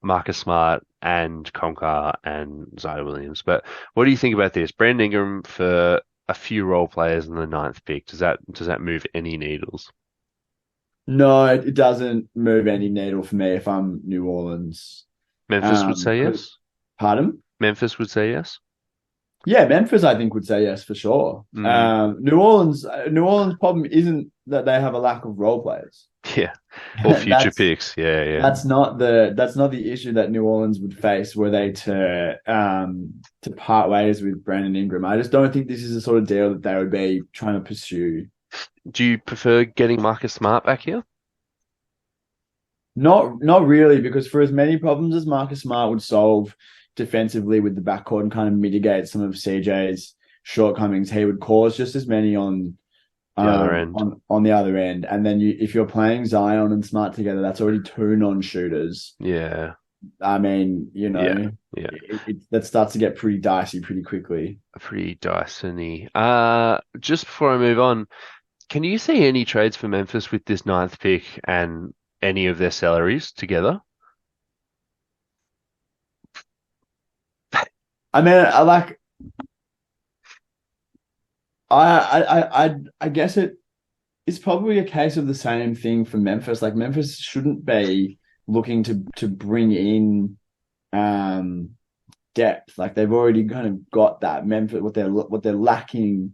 Marcus Smart and Concar and Zion Williams. But what do you think about this? Brandon Ingram for a few role players in the ninth pick. Does that move any needles? No, it doesn't move any needle for me if I'm New Orleans. Memphis would say 'Cause yes. pardon? Memphis would say yes. Yeah, Memphis, I think, would say yes for sure. Mm, New Orleans' problem isn't that they have a lack of role players. yeah. Or future That's picks. Yeah, yeah. that's not the issue that New Orleans would face were they to part ways with Brandon Ingram. I just don't think this is the sort of deal that they would be trying to pursue. Do you prefer getting Marcus Smart back here? Not really, because for as many problems as Marcus Smart would solve defensively with the backcourt and kind of mitigate some of CJ's shortcomings, he would cause just as many The other end. on the other end. And then if you're playing Zion and Smart together, that's already two non-shooters. Yeah. I mean, Yeah. Yeah. that starts to get pretty dicey pretty quickly. Pretty Dyson-y. Just before I move on, can you see any trades for Memphis with this ninth pick and any of their salaries together? I mean, I guess it's probably a case of the same thing for Memphis. Like Memphis shouldn't be looking to bring in depth. Like they've already kind of got that. Memphis, what they're lacking,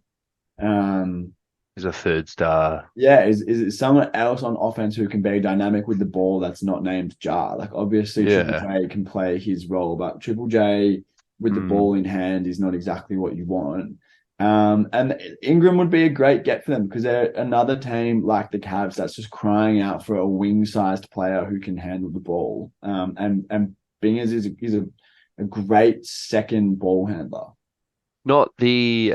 Is a third star. yeah, is someone else on offense who can be dynamic with the ball that's not named Jar. Like obviously Triple Yeah. J can play his role, but Triple J with the Mm. ball in hand is not exactly what you want. And Ingram would be a great get for them because they're another team like the Cavs that's just crying out for a wing-sized player who can handle the ball. And Bingers is a great second ball handler. Not the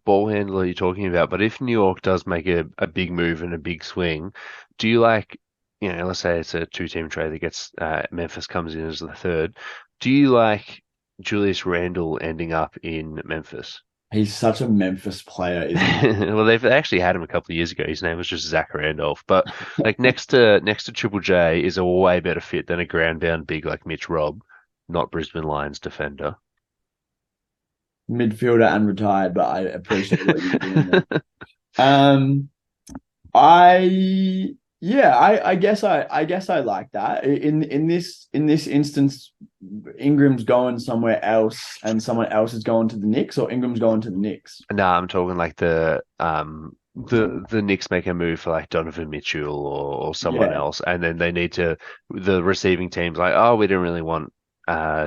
ball handler you're talking about, but if New York does make a big move and a big swing, do you like, let's say it's a two-team trade that gets Memphis comes in as the third. Do you like Julius Randle ending up in Memphis? He's such a Memphis player, isn't he? Well, they've actually had him a couple of years ago. His name was just Zach Randolph, but like next to Triple J is a way better fit than a ground-bound big like Mitch Robb, not Brisbane Lions defender. Midfielder and retired, but I appreciate what you're doing there. Um, I yeah, I guess I like that. In this instance, Ingram's going somewhere else, and someone else is going to the Knicks, or Ingram's going to the Knicks. Nah, I'm talking like the Knicks make a move for like Donovan Mitchell or someone Yeah, else, and then the receiving team's like, oh, we don't really want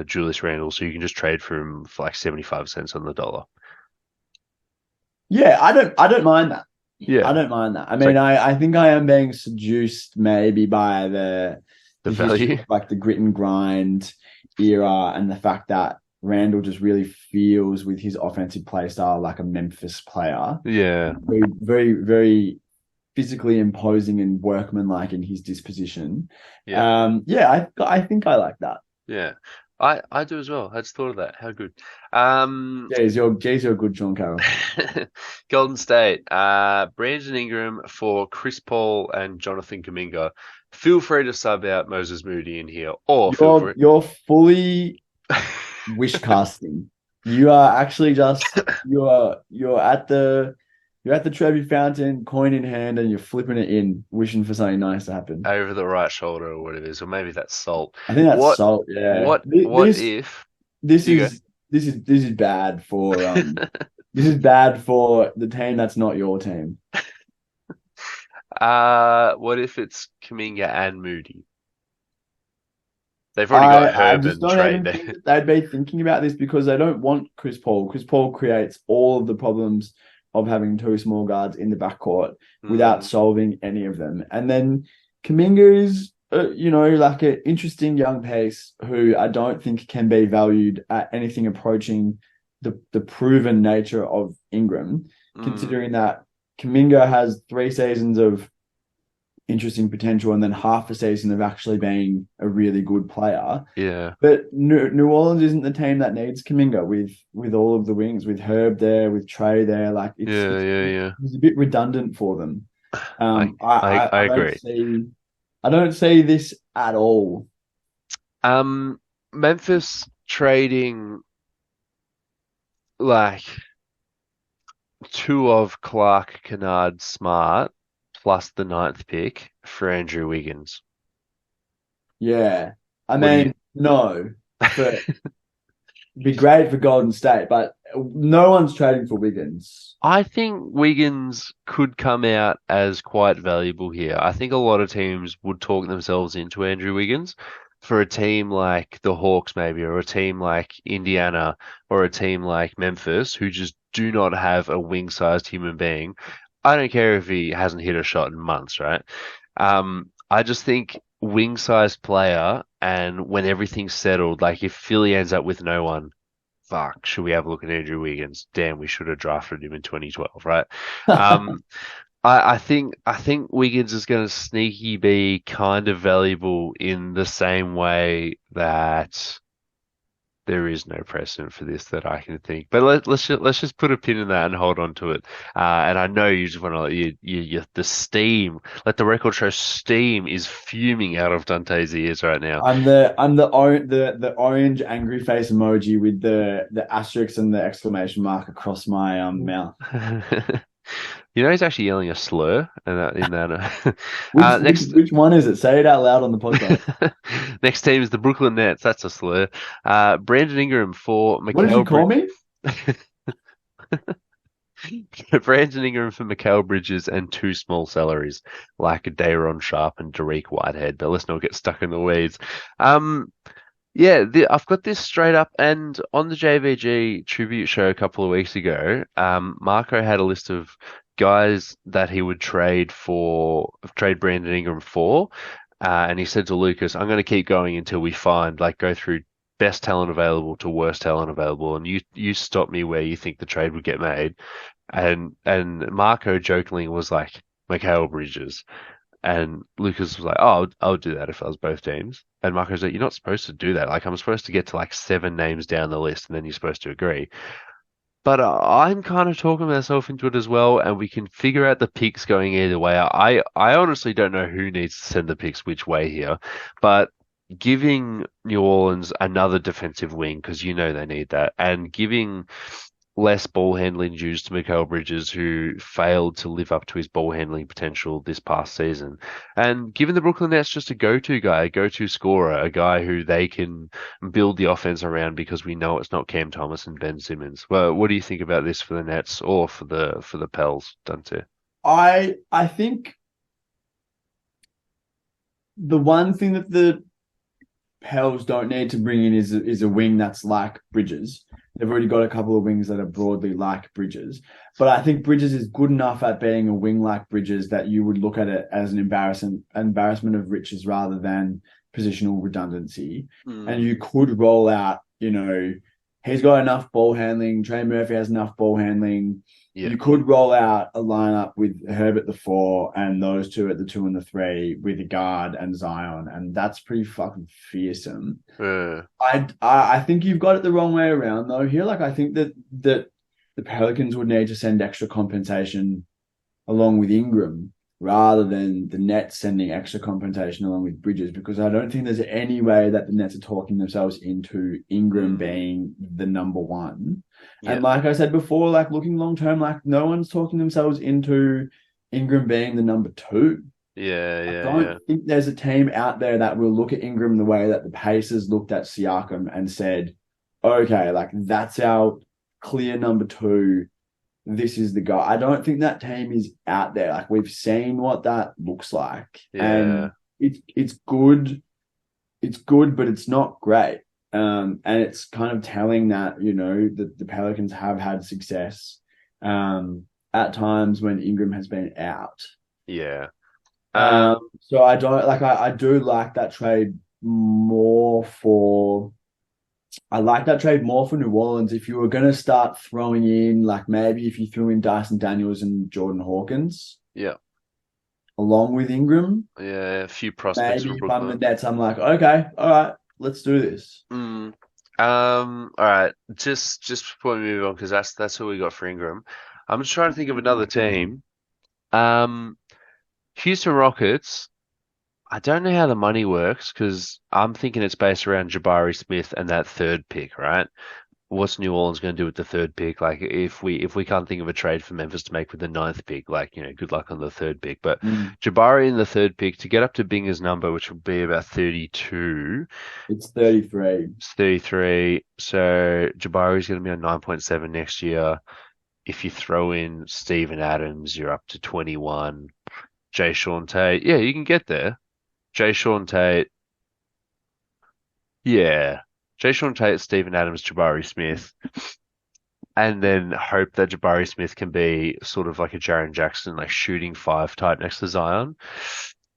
Julius Randle, so you can just trade for him for like 75 cents on the dollar. yeah, I don't mind that. Yeah, I don't mind that. I it's mean, like I think I am being seduced maybe by the the history value. of like the grit and grind era and the fact that Randall just really feels with his offensive play style like a Memphis player. Yeah, Very, very, very physically imposing and workmanlike in his disposition. yeah, Yeah, I think I like that. yeah. I do as well. I just thought of that. How good. Um, You're a good Sean Carroll. Golden State, Brandon Ingram for Chris Paul and Jonathan Kuminga. Feel free to sub out Moses Moody in here, or feel free. You're fully wish casting. You are actually just you're at the You're at the Trevi Fountain, coin in hand, and you're flipping it in, wishing for something nice to happen. over the right shoulder or whatever it is, or maybe that's salt. I think that's What salt. Yeah. what if This you go? is this is bad for this is bad for the team that's not your team. What if it's Kaminga and Moody? They've already got I Herb just and don't Trey even think there. that they'd be thinking about this because they don't want Chris Paul. Chris Paul creates all of the problems of having two small guards in the backcourt without Mm, solving any of them. And then Kaminga is, like an interesting young piece who I don't think can be valued at anything approaching the proven nature of Ingram, mm, considering that Kaminga has 3 seasons of interesting potential and then half a season of actually being a really good player. yeah, But New Orleans isn't the team that needs Kaminga with all of the wings, with Herb there, with Trey there. Like yeah, yeah, yeah. it's a bit redundant for them. I I I don't agree. see this at all. Um, Memphis trading like two of Clark, Kennard, Smart plus the ninth pick for Andrew Wiggins. Yeah, I What do you? mean, no, but be great for Golden State, but no one's trading for Wiggins. I think Wiggins could come out as quite valuable here. I think a lot of teams would talk themselves into Andrew Wiggins for a team like the Hawks, maybe, or a team like Indiana, or a team like Memphis, who just do not have a wing-sized human being. I don't care if he hasn't hit a shot in months, right? I just think wing-sized player, and when everything's settled, like if Philly ends up with no one, fuck, should we have a look at Andrew Wiggins? Damn, we should have drafted him in 2012, right? Um, I think Wiggins is going to sneaky be kind of valuable in the same way that there is no precedent for this that I can think. But let's just put a pin in that and hold on to it. And I know you just want to the steam, let the record show steam is fuming out of Dante's ears right now. I'm the orange angry face emoji with the asterisk and the exclamation mark across my mouth. You know he's actually yelling a slur in that. Which which Next, which one is it? Say it out loud on the podcast. next team is the Brooklyn Nets. That's a slur. Brandon Ingram for What did you Mikal call Bridges. me? Brandon Ingram for Mikal Bridges and two small salaries like Dayron Sharp and Dariq Whitehead. But let's not get stuck in the weeds. Um, yeah, I've got this straight up, and on the JVG tribute show a couple of weeks ago, Marco had a list of guys that he would trade Brandon Ingram for, and he said to Lucas, "I'm going to keep going until we find, like, go through best talent available to worst talent available, and you stop me where you think the trade would get made." And Marco jokingly was like, "Mikal Bridges." And Lucas was like, "Oh, I'll do that if I was both teams." And Marco's like, "You're not supposed to do that. Like, I'm supposed to get to like seven names down the list, and then you're supposed to agree." But I'm kind of talking myself into it as well, and we can figure out the picks going either way. I honestly don't know who needs to send the picks which way here, but giving New Orleans another defensive wing because you know they need that, and giving less ball handling dues to Mikal Bridges, who failed to live up to his ball handling potential this past season. And given the Brooklyn Nets just a go-to guy, a go-to scorer, a guy who they can build the offense around because we know it's not Cam Thomas and Ben Simmons. Well, what do you think about this for the Nets or for the Pels, Dante? I think the one thing that the Pels don't need to bring in is a wing that's like Bridges. They've already got a couple of wings that are broadly like Bridges. But I think Bridges is good enough at being a wing like Bridges that you would look at it as an embarrassment of riches rather than positional redundancy. And Mm, you could roll out, he's got enough ball handling. Trey Murphy has enough ball handling. yeah. You could roll out a lineup with Herb at the 4 and those two at the 2 and the 3 with a guard and Zion, and that's pretty fucking fearsome. Uh, I think you've got it the wrong way around though here. Like I think that the Pelicans would need to send extra compensation along with Ingram. rather than the Nets sending extra compensation along with Bridges, because I don't think there's any way that the Nets are talking themselves into Ingram Mm, being the number one. yeah, And like I said before, like looking long term, like no one's talking themselves into Ingram being the number two. yeah, I yeah, don't yeah, think there's a team out there that will look at Ingram the way that the Pacers looked at Siakam and said, okay, like that's our clear number two. This is the guy. I don't think that team is out there. Like we've seen what that looks like. yeah, And it's good. It's good, but it's not great. And it's kind of telling that, the Pelicans have had success at times when Ingram has been out. yeah. So I don't like I do like that trade more for I like that trade more for New Orleans. If you were gonna start throwing in like maybe if you threw in Dyson Daniels and Jordan Hawkins Yeah, along with Ingram, yeah, a few prospects maybe from if I'm the Brooklyn. Nets, I'm like, okay, all right, let's do this. Mm. All right. Just before we move on, because that's who we got for Ingram. I'm just trying to think of another team. Um, Houston Rockets. I don't know how the money works because I'm thinking it's based around Jabari Smith and that third pick, right? What's New Orleans going to do with the third pick? Like, if we can't think of a trade for Memphis to make with the ninth pick, like, good luck on the third pick. But Mm. Jabari in the third pick to get up to Binger's number, which would be about 32. It's 33. It's 33. So Jabari's going to be on 9.7 next year. If you throw in Steven Adams, you're up to 21. Jay Sean Tate, yeah, you can get there. Jay Sean Tate, yeah. Jay Sean Tate, Steven Adams, Jabari Smith, and then hope that Jabari Smith can be sort of like a Jaren Jackson, like shooting five type next to Zion.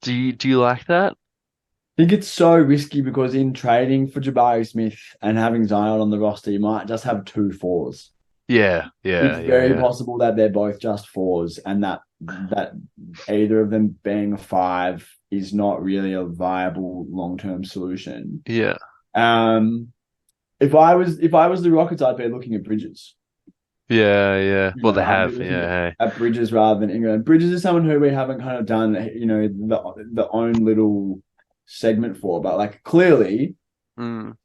Do you like that? I think it's so risky because in trading for Jabari Smith and having Zion on the roster, you might just have two fours. Yeah, It's yeah, yeah, very yeah. possible that they're both just fours and that either of them being a five is not really a viable long-term solution. Yeah. Um, if I was the Rockets, I'd be looking at Bridges. Yeah, yeah. Well, they I'd be have. looking Yeah, hey. at Bridges rather than Ingram. Bridges is someone who we haven't kind of done, the own little segment for, but like clearly Mm,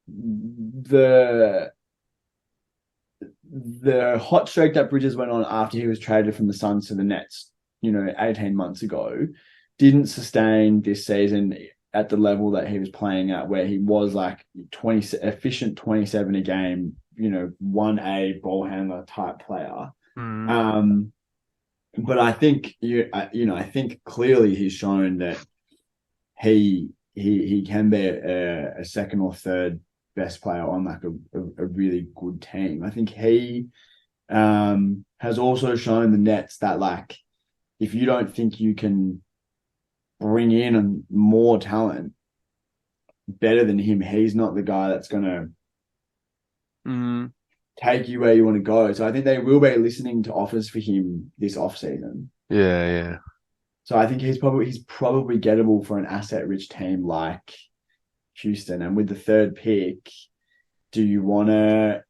the the hot streak that Bridges went on after he was traded from the Suns to the Nets, 18 months ago, didn't sustain this season at the level that he was playing at, where he was like 20 efficient 27 a game, 1A ball handler type player. mm, Um, but I think I think clearly he's shown that he can be a second or third best player on like a really good team. I think he has also shown the Nets that like if you don't think you can bring in more talent better than him, he's not the guy that's gonna mm. take you where you want to go. So I think they will be listening to offers for him this offseason. Yeah, yeah. So I think he's probably gettable for an asset rich team like Houston. And with the third pick, do you want to,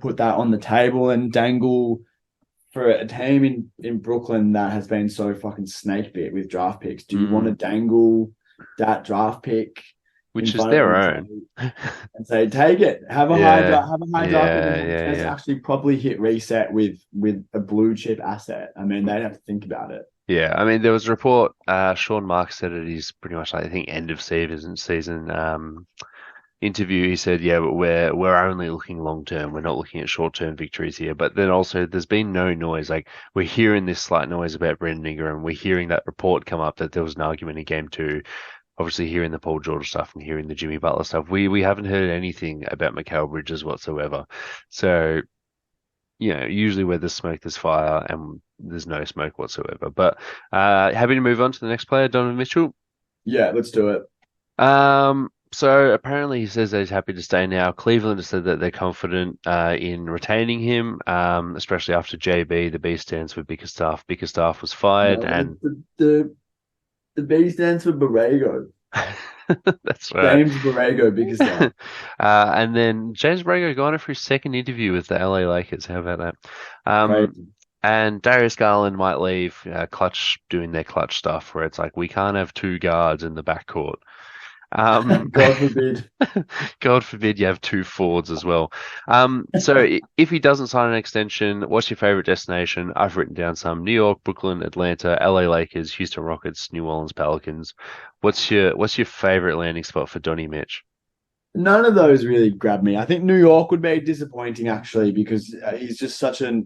put that on the table and dangle for a team in Brooklyn that has been so fucking snake bit with draft picks? Do you want to Mm. dangle that draft pick in Which is front of their them own. and say, take it, Yeah, have a high draft pick, and yeah, yeah, let's yeah. actually probably hit reset with a blue chip asset? I mean, they'd have to think about it. Yeah, I mean, there was a report, Sean Marks said it is pretty much like, I think, end of season interview. He said, yeah, but we're only looking long term. We're not looking at short term victories here. But then also there's been no noise. Like we're hearing this slight noise about Brendan Ingram. We're hearing that report come up that there was an argument in game two. Obviously hearing the Paul George stuff and hearing the Jimmy Butler stuff. We haven't heard anything about Mikal Bridges whatsoever. So usually where there's smoke, there's fire, and there's no smoke whatsoever. But happy to move on to the next player, Donovan Mitchell. Yeah, let's do it. So apparently he says that he's happy to stay now. Cleveland has said that they're confident in retaining him, especially after JB, the B stands for Bickerstaff. Bickerstaff was fired, No, and the B stands for Borrego. that's right. James Borrego, biggest star. And then James Borrego gone for his second interview with the LA Lakers. How about that? Um, Crazy. And Darius Garland might leave, Clutch doing their clutch stuff where it's like we can't have two guards in the backcourt. Um, God forbid. God forbid you have two forwards as well. So if he doesn't sign an extension, what's your favorite destination? I've written down some: New York, Brooklyn, Atlanta, LA Lakers, Houston Rockets, New Orleans Pelicans. What's your favorite landing spot for Donnie Mitch? None of those really grabbed me. I think New York would be disappointing actually because he's just such a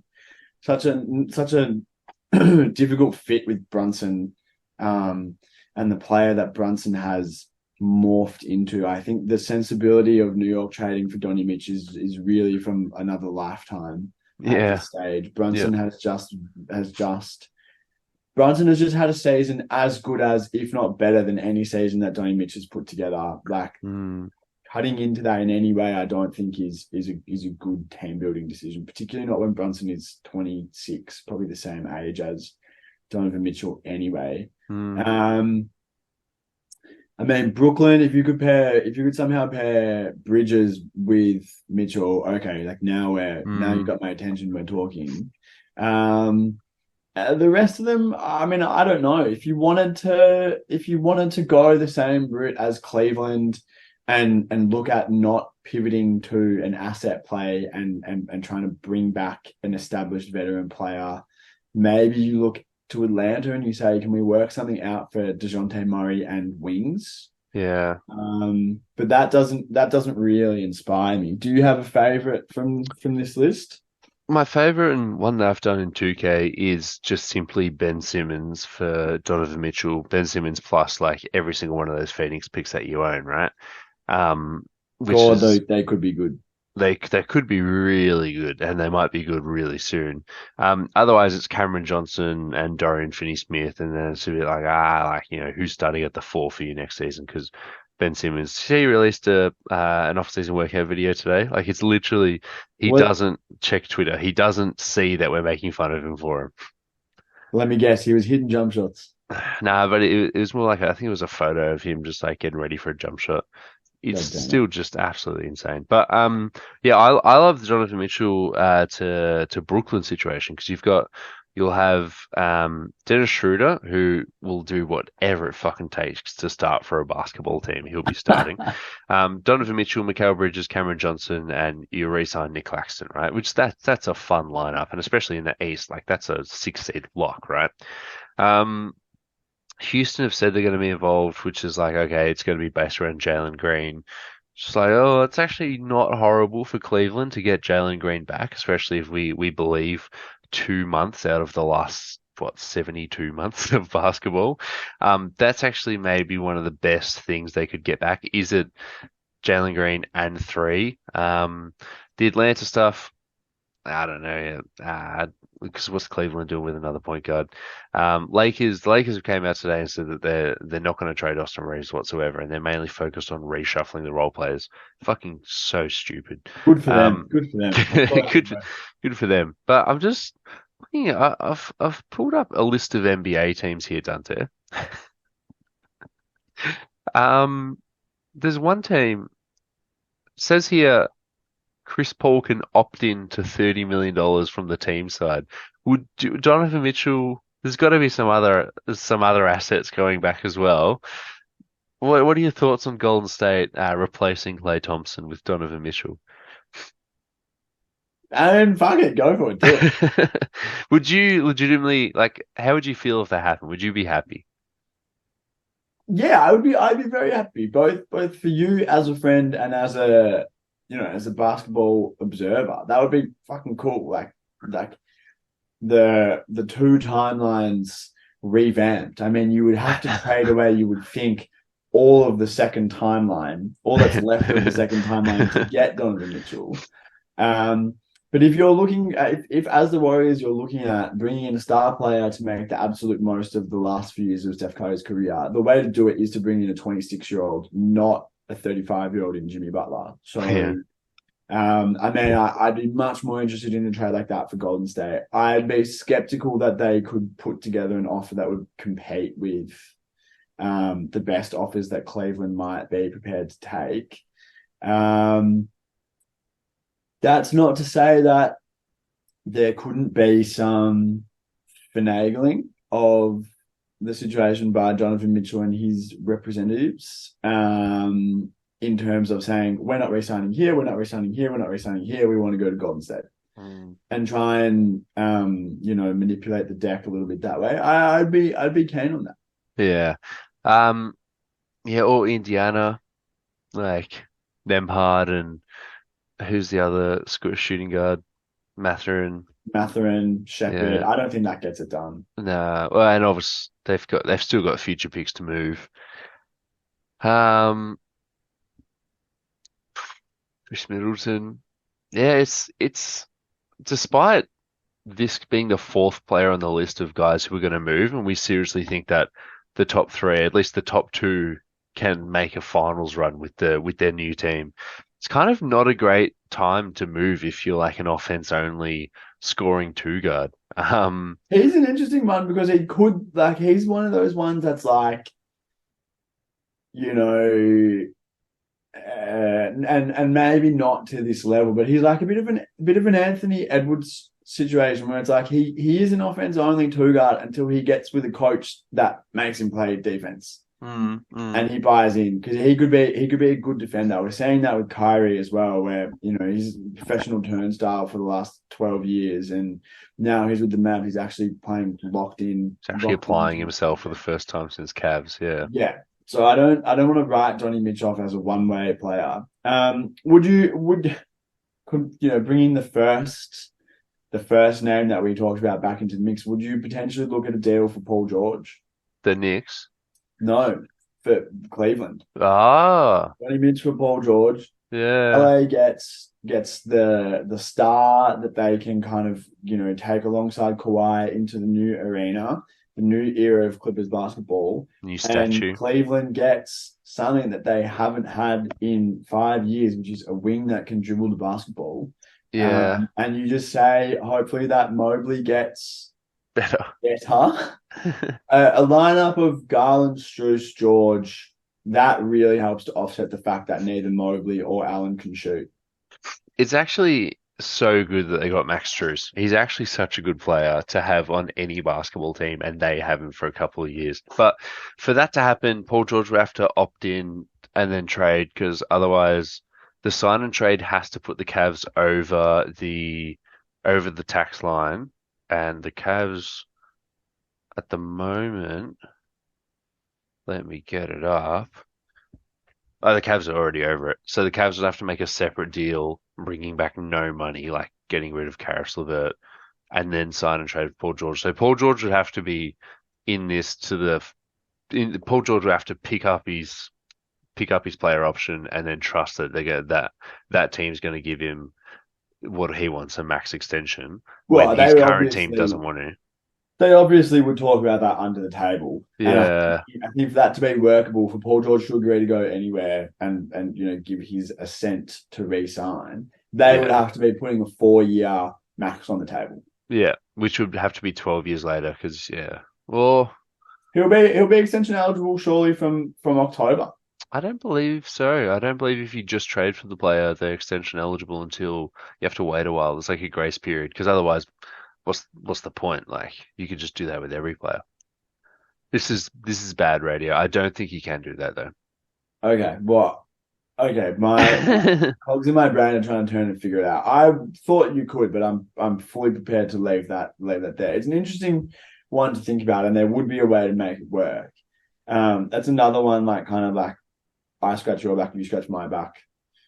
difficult fit with Brunson, um, and the player that Brunson has morphed into. I think the sensibility of New York trading for Donny Mitch is really from another lifetime at Yeah, this stage. yeah. Has just Brunson has just had a season as good as, if not better than any season that Donny Mitch has put together. Like Mm, cutting into that in any way, I don't think is a good team building decision, particularly not when Brunson is 26, probably the same age as Donovan Mitchell anyway. mm, Um, I mean, Brooklyn, if you could somehow pair Bridges with Mitchell, okay, like now you mm. got my attention, we're talking. Um, the rest of them, I mean, I don't know. If you wanted to go the same route as Cleveland and look at not pivoting to an asset play and trying to bring back an established veteran player, maybe you look to Atlanta and you say, can we work something out for DeJounte Murray and wings? Yeah. But that doesn't really inspire me. Do you have a favorite from this list? My favorite and one that I've done in 2K is just simply Ben Simmons for Donovan Mitchell. Ben Simmons plus like every single one of those Phoenix picks that you own, right? Um, which God, is they could be good. they could be really good, and they might be good really soon. Otherwise, it's Cameron Johnson and Dorian Finney-Smith, and then it's a bit like who's starting at the four for you next season? Because Ben Simmons, he released a an off-season workout video today. Like it's literally he What? doesn't check Twitter. He doesn't see that we're making fun of him for him. Let me guess. He was hitting jump shots. Nah, but it was more like I think it was a photo of him just like getting ready for a jump shot. It's God damn it. still just absolutely insane. But yeah, I love the Jonathan Mitchell to Brooklyn situation because you'll have Dennis Schroeder who will do whatever it fucking takes to start for a basketball team. He'll be starting. Donovan Mitchell, Mikal Bridges, Cameron Johnson, and you re-sign Nick Claxton, right? Which that's a fun lineup, and especially in the East, like that's a 6 seed lock, right? Um, Houston have said they're going to be involved, which is like, okay, it's going to be based around Jalen Green. Just like, oh, it's actually not horrible for Cleveland to get Jalen Green back, especially if we believe 2 months out of the last, 72 months of basketball. That's actually maybe one of the best things they could get back. Is it Jalen Green and three? The Atlanta stuff, I don't know. Because what's Cleveland doing with another point guard? The Lakers have came out today and said that they're not going to trade Austin Reeves whatsoever, and they're mainly focused on reshuffling the role players. Fucking so stupid. Good for them. Um, Good for them. good, good for them. But I'm just looking at, I've pulled up a list of NBA teams here, Dante. Um, there's one team says here Chris Paul can opt in to $30 million from the team side. Would Donovan Mitchell? There's got to be some other assets going back as well. What are your thoughts on Golden State replacing Klay Thompson with Donovan Mitchell? And fuck it, go for it. Do it. Would you legitimately like? How would you feel if that happened? Would you be happy? Yeah, I'd be very happy, both for you as a friend and as a as a basketball observer. That would be fucking cool. Like the two timelines revamped. I mean, you would have to trade away, you would think, all of the second timeline, all that's left of the second timeline to get Donovan Mitchell. Um, but if you're looking at, if as the Warriors, you're looking at bringing in a star player to make the absolute most of the last few years of Steph Curry's career, the way to do it is to bring in a 26-year-old, not a 35-year-old in Jimmy Butler. So, Yeah. I mean, I'd be much more interested in a trade like that for Golden State. I'd be skeptical that they could put together an offer that would compete with the best offers that Cleveland might be prepared to take. Um, that's not to say that there couldn't be some finagling of the situation by Donovan Mitchell and his representatives, in terms of saying, we're not re-signing here, we're not re-signing here, we're not re-signing here, we want to go to Golden State. Mm. And try and manipulate the deck a little bit that way. I'd be keen on that. Yeah. Um, yeah, or Indiana, like Nemhard and who's the other shooting guard? Mathurin. Mathurin, Shepherd. Yeah. I don't think that gets it done. Nah. Well, and obviously they've still got future picks to move. Um, Chris Middleton. Yeah, it's despite this being the fourth player on the list of guys who are going to move, and we seriously think that the top three, at least the top two, can make a finals run with their new team. It's kind of not a great time to move if you're like an offense only scoring two guard. He's an interesting one because he could like he's one of those ones that's like, you know, and maybe not to this level, but he's like a bit of an Anthony Edwards situation where it's like he is an offense only two guard until he gets with a coach that makes him play defense. And he buys in because he could be a good defender. We're seeing that with Kyrie as well, where he's a professional turnstile for the last 12 years, and now he's with the Mavs. He's actually playing He's actually applying himself for the first time since Cavs. Yeah. yeah. So I don't want to write Johnny Mitch off as a one-way player. Could bring in the first name that we talked about back into the mix? Would you potentially look at a deal for Paul George? The Knicks. No, for Cleveland. Ah, Johnny Mitch for Paul George. yeah. LA gets the star that they can kind of take alongside Kawhi into the new arena, the new era of Clippers basketball. New And statue. Cleveland gets something that they haven't had in 5 years, which is a wing that can dribble the basketball. Yeah. And you just say, hopefully that Mobley gets Better. better. A lineup of Garland, Strus, George, that really helps to offset the fact that neither Mobley or Allen can shoot. It's actually so good that they got Max Strus. He's actually such a good player to have on any basketball team, and they have him for a couple of years. But for that to happen, Paul George will have to opt in and then trade because otherwise the sign and trade has to put the Cavs over the tax line, and the Cavs at the moment, let me get it up. Oh, the Cavs are already over it. So the Cavs would have to make a separate deal, bringing back no money, like getting rid of Karis LeVert, and then sign and trade with Paul George. So Paul George would have to be in this Paul George would have to pick up his player option and then trust that they get that team's going to give him what he wants, a max extension, when Well, his current team doesn't want to. they obviously would talk about that under the table. And Yeah, I think for that to be workable, for Paul George to agree to go anywhere and give his assent to re-sign, they would yeah, have to be putting a 4-year max on the table. yeah. Which would have to be 12 years later, because yeah. Well, He'll be extension eligible surely from October. I don't believe so. I don't believe if you just trade for the player, they're extension eligible until you have to wait a while. There's like a grace period, because otherwise, what's the point? Like you could just do that with every player. This is bad radio. I don't think you can do that though. Okay, what? Okay, my cogs in my brain are trying to turn and figure it out. I thought you could, but I'm fully prepared to leave that there. It's an interesting one to think about, and there would be a way to make it work. That's another one, like kind of like I scratch your back, you scratch my back.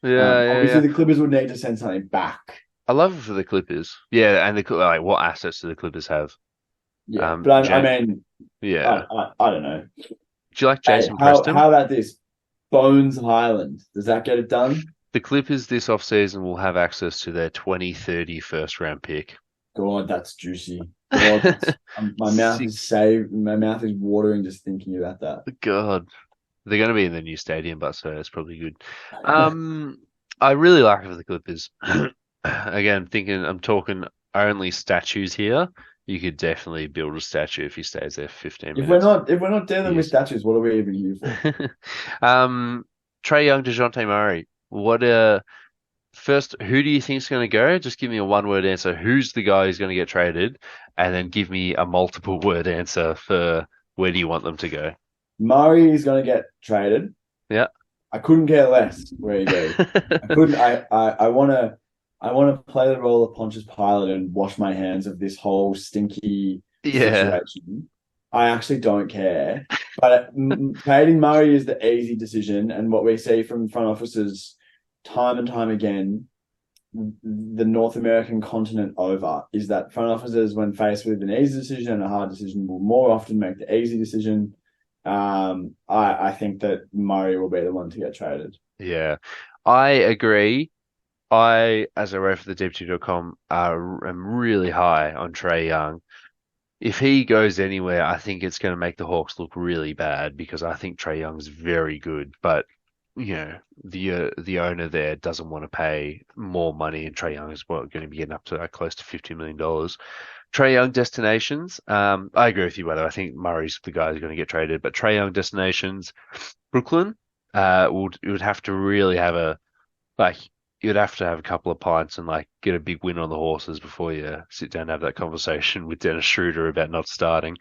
Yeah, yeah, Obviously, yeah. the Clippers would need to send something back. I love it for the Clippers. Yeah, and like what assets do the Clippers have? Yeah, but I Jan mean, Yeah. I don't know. Do you like Hey, Jason how Preston? how about this? Bones Highland. Does that get it done? The Clippers this offseason will have access to their 2030 first round pick. God, that's juicy. God, my mouth Sick. is saved. My mouth is watering just thinking about that. God. They're going to be in the new stadium, but so it's probably good. I really like it for the Clippers. Again, I'm talking only statues here. You could definitely build a statue if he stays there for 15 If we're minutes. not if we're not dealing with Yes. statues, what are we even here for? Trey Young, DeJounte Murray. What first, who do you think's going to go? Just give me a one-word answer. Who's the guy who's going to get traded? And then give me a multiple-word answer for where do you want them to go? Murray is going to get traded. Yeah. I couldn't care less where he goes. I couldn't. I want to. I want to play the role of Pontius Pilate and wash my hands of this whole stinky Yeah. situation. I actually don't care. But trading Murray is the easy decision, and what we see from front offices time and time again, the North American continent over, is that front offices, when faced with an easy decision and a hard decision, will more often make the easy decision. I think that Murray will be the one to get traded. Yeah. I agree. I, as I wrote for the Deep2.com, am really high on Trey Young. If he goes anywhere, I think it's going to make the Hawks look really bad because I think Trey Young's very good, but the owner there doesn't want to pay more money, and Trey Young is going to be getting up to close to $50 million. Trey Young destinations. I agree with you, whether I think Murray's the guy who's going to get traded, but Trey Young destinations, Brooklyn. Would have to really have a like you'd have to have a couple of pints and like get a big win on the horses before you sit down and have that conversation with Dennis Schroeder about not starting.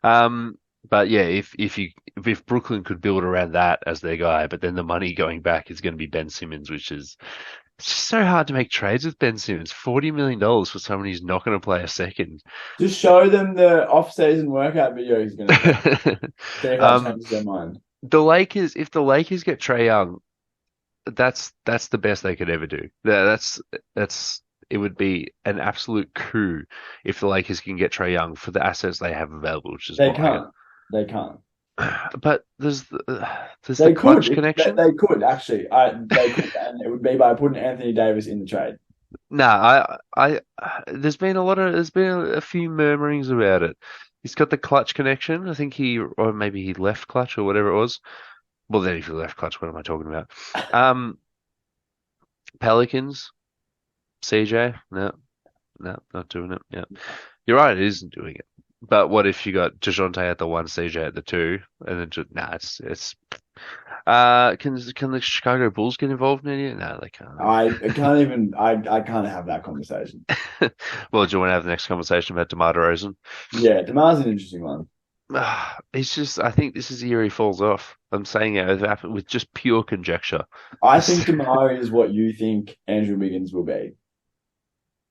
Um, but yeah, if Brooklyn could build around that as their guy, but then the money going back is going to be Ben Simmons, which is it's just so hard to make trades with Ben Simmons. $40 million for someone who's not going to play a second. Just show them the off-season workout video he's going to do. See if that um, changes their mind. the Lakers, if the Lakers get Trey Young, that's the best they could ever do. That's it would be an absolute coup if the Lakers can get Trey Young for the assets they have available, which is They what I get. can't. They can't. But there's the They could. clutch connection. They could actually. They could, and it would be by putting Anthony Davis in the trade. No, there's been a few murmurings about it. He's got the clutch connection. I think or maybe he left clutch or whatever it was. Well, then if he left clutch, what am I talking about? Um, Pelicans, CJ, no, no, not doing it. Yeah. You're right, it isn't doing it. But what if you got DeJounte at the one, CJ at the two, and then just nah, it's can the Chicago Bulls get involved in it? No, they can't. I can't even. I can't have that conversation. Well, do you want to have the next conversation about DeMar DeRozan? Yeah, Demar's an interesting one. It's just I think this is the year he falls off. I'm saying it with just pure conjecture. I think Demar is what you think Andrew Wiggins will be.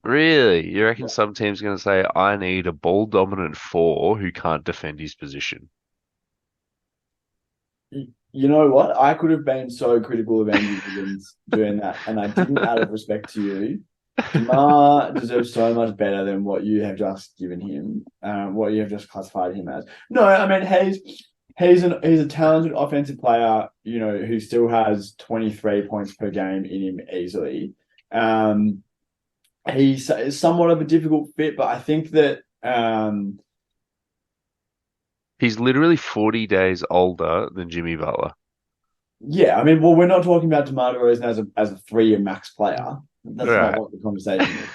Really? You reckon some team's going to say, I need a ball dominant four who can't defend his position? You know what? I could have been so critical of Andrew Wiggins doing that, and I didn't out of respect to you. Demar deserves so much better than what you have just given him, what you have just classified him as. No, I mean he's a talented offensive player, you know, who still has 23 points per game in him easily. He's somewhat of a difficult fit, but I think that He's literally 40 days older than Jimmy Butler. yeah, I mean, well, we're not talking about DeMar DeRozan as a 3-year max player. That's not Right. what the conversation is.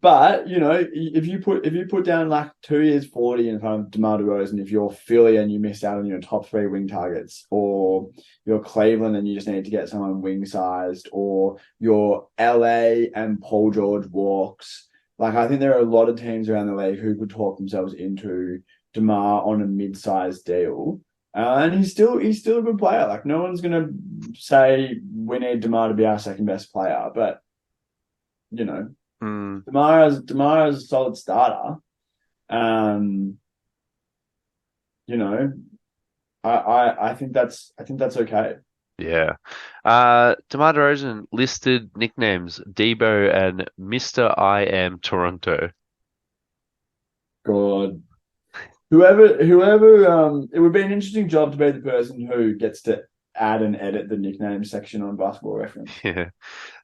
But you know, if you put down like 2 years 40 in front of DeMar DeRozan, if you're Philly and you missed out on your top 3 wing targets, or you're Cleveland and you just need to get someone wing sized, or you're LA and Paul George walks, like I think there are a lot of teams around the league who could talk themselves into DeMar on a mid-sized deal. And he's still a good player. Like no one's gonna say we need DeMar to be our second best player, but you know, Mm, DeMar is a solid starter. Um, you know, I think that's okay. yeah. DeMar DeRozan listed nicknames Debo and Mr. I Am Toronto. God, it would be an interesting job to be the person who gets to add and edit the nickname section on Basketball Reference. Yeah.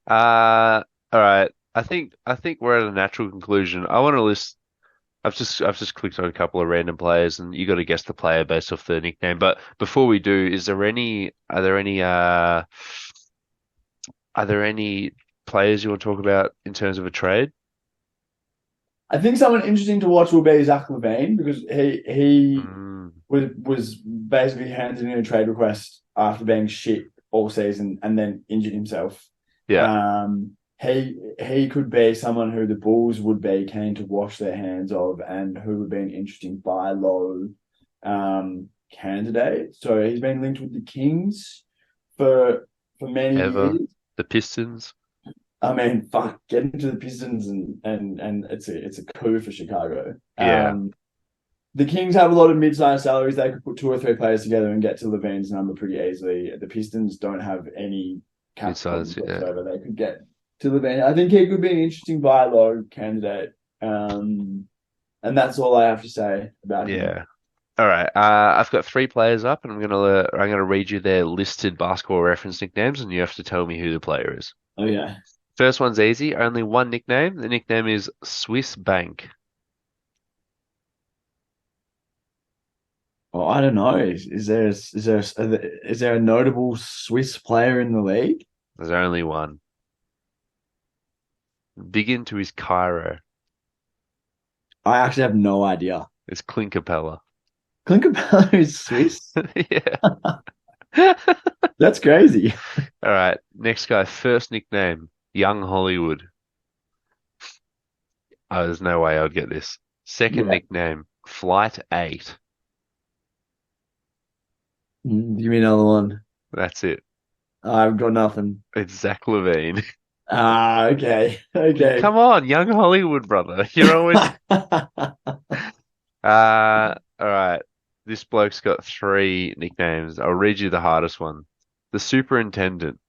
All right. I think we're at a natural conclusion. I want to list. I've just clicked on a couple of random players, and you got to guess the player based off the nickname. But before we do, are there any players you want to talk about in terms of a trade? I think someone interesting to watch will be Zach LaVine because he Mm, was basically handed in a trade request after being shit all season and then injured himself. Yeah. He could be someone who the Bulls would be keen to wash their hands of, and who would be an interesting buy low candidate. So he's been linked with the Kings for many Ever. years. The Pistons. I mean, fuck, getting to the Pistons and it's a coup for Chicago. Yeah. The Kings have a lot of mid-sized salaries. They could put 2 or 3 players together and get to Levine's number pretty easily. The Pistons don't have any cap problems whatsoever. They could get to Levine. I think he could be an interesting buy low candidate. And that's all I have to say about him. Yeah. All right. I've got 3 players up, and I'm gonna read you their listed basketball reference nicknames, and you have to tell me who the player is. Oh yeah. First one's easy. Only one nickname. The nickname is Swiss Bank. Well, I don't know. Is there a notable Swiss player in the league? There's only one. Big into his Cairo. I actually have no idea. It's Clint Capella. Clint Capella is Swiss. Yeah. That's crazy. All right. Next guy. First nickname, Young Hollywood. Oh, there's no way I would get this. Second Yeah. nickname, Flight 8. Give me another one. That's it. I've got nothing. It's Zach LaVine. Okay. Okay. Come on, Young Hollywood, brother. You're always. All right. This bloke's got 3 nicknames. I'll read you the hardest one. The Superintendent.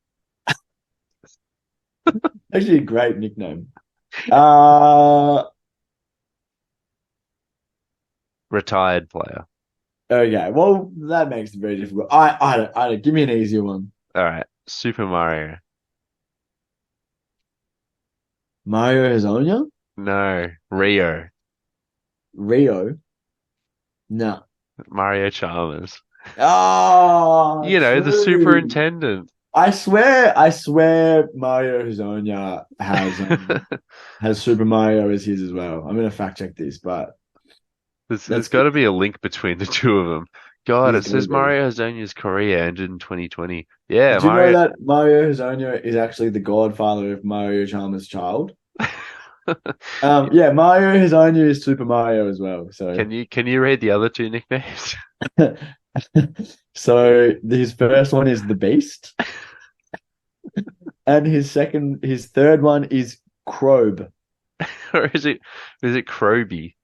Actually, a great nickname. Retired player. Okay. Well, that makes it very difficult. I don't. Give me an easier one. All right. Super Mario. Mario Hezonja? No. Rio. Rio? No. Mario Chalmers. Oh, You know, the true. superintendent. I swear Mario Hezonja has Super Mario as his as well. I'm gonna fact check this, but There's got to be a link between the two of them. God, it There's says gotta be. Mario Hezonja's career ended in 2020. Yeah, Did you know Mario. that Mario Hezonja is actually the godfather of Mario Chalmers' child? Yeah, Mario Hezonja is Super Mario as well. So Can you read the other 2 nicknames? so his first one is the Beast, and his third one is Crobe. Or is it Kroby?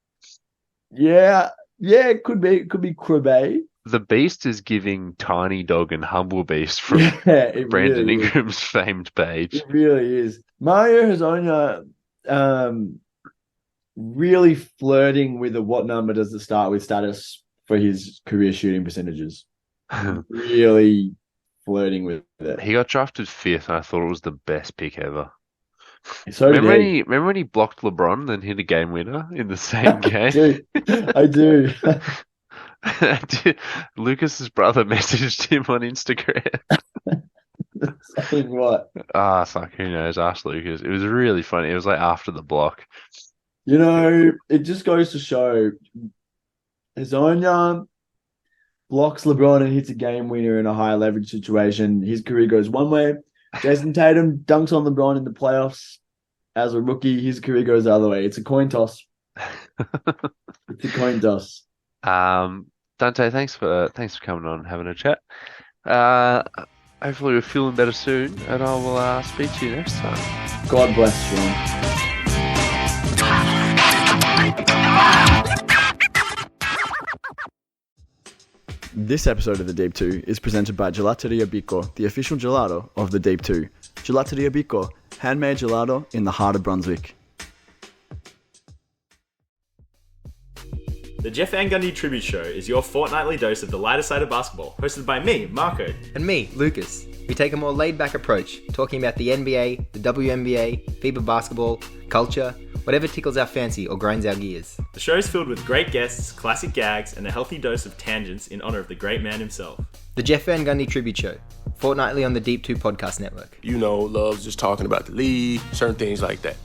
Yeah, it could be Crobe. The Beast is giving Tiny Dog and Humble Beast from Yeah, it Brandon really is. Ingram's famed page. It really is. Mario Hezonja really flirting with what number does it start with status for his career shooting percentages. Really flirting with it. He got drafted 5th, and I thought it was the best pick ever. So did he. Remember when he blocked LeBron, then hit a game winner in the same game? I do. Lucas's brother messaged him on Instagram. Saying what? Ah, fuck, who knows? Ask Lucas. It was really funny. It was like after the block. You know, it just goes to show Hezonja blocks LeBron and hits a game winner in a high leverage situation. His career goes one way. Jason Tatum dunks on LeBron in the playoffs as a rookie. His career goes the other way. It's a coin toss. It's a coin toss. Dante, thanks for coming on and having a chat. Hopefully we're feeling better soon, and I will speak to you next time. God bless Sean. This episode of The Deep 2 is presented by Gelateria Bico, the official gelato of The Deep 2. Gelateria Bico, handmade gelato in the heart of Brunswick. The Jeff Van Gundy Tribute Show is your fortnightly dose of the lighter side of basketball, hosted by me, Marco. And me, Lucas. We take a more laid-back approach, talking about the NBA, the WNBA, FIBA basketball, culture, whatever tickles our fancy or grinds our gears. The show is filled with great guests, classic gags, and a healthy dose of tangents in honor of the great man himself. The Jeff Van Gundy Tribute Show, fortnightly on the Deep 2 Podcast Network. Loves just talking about the league, certain things like that.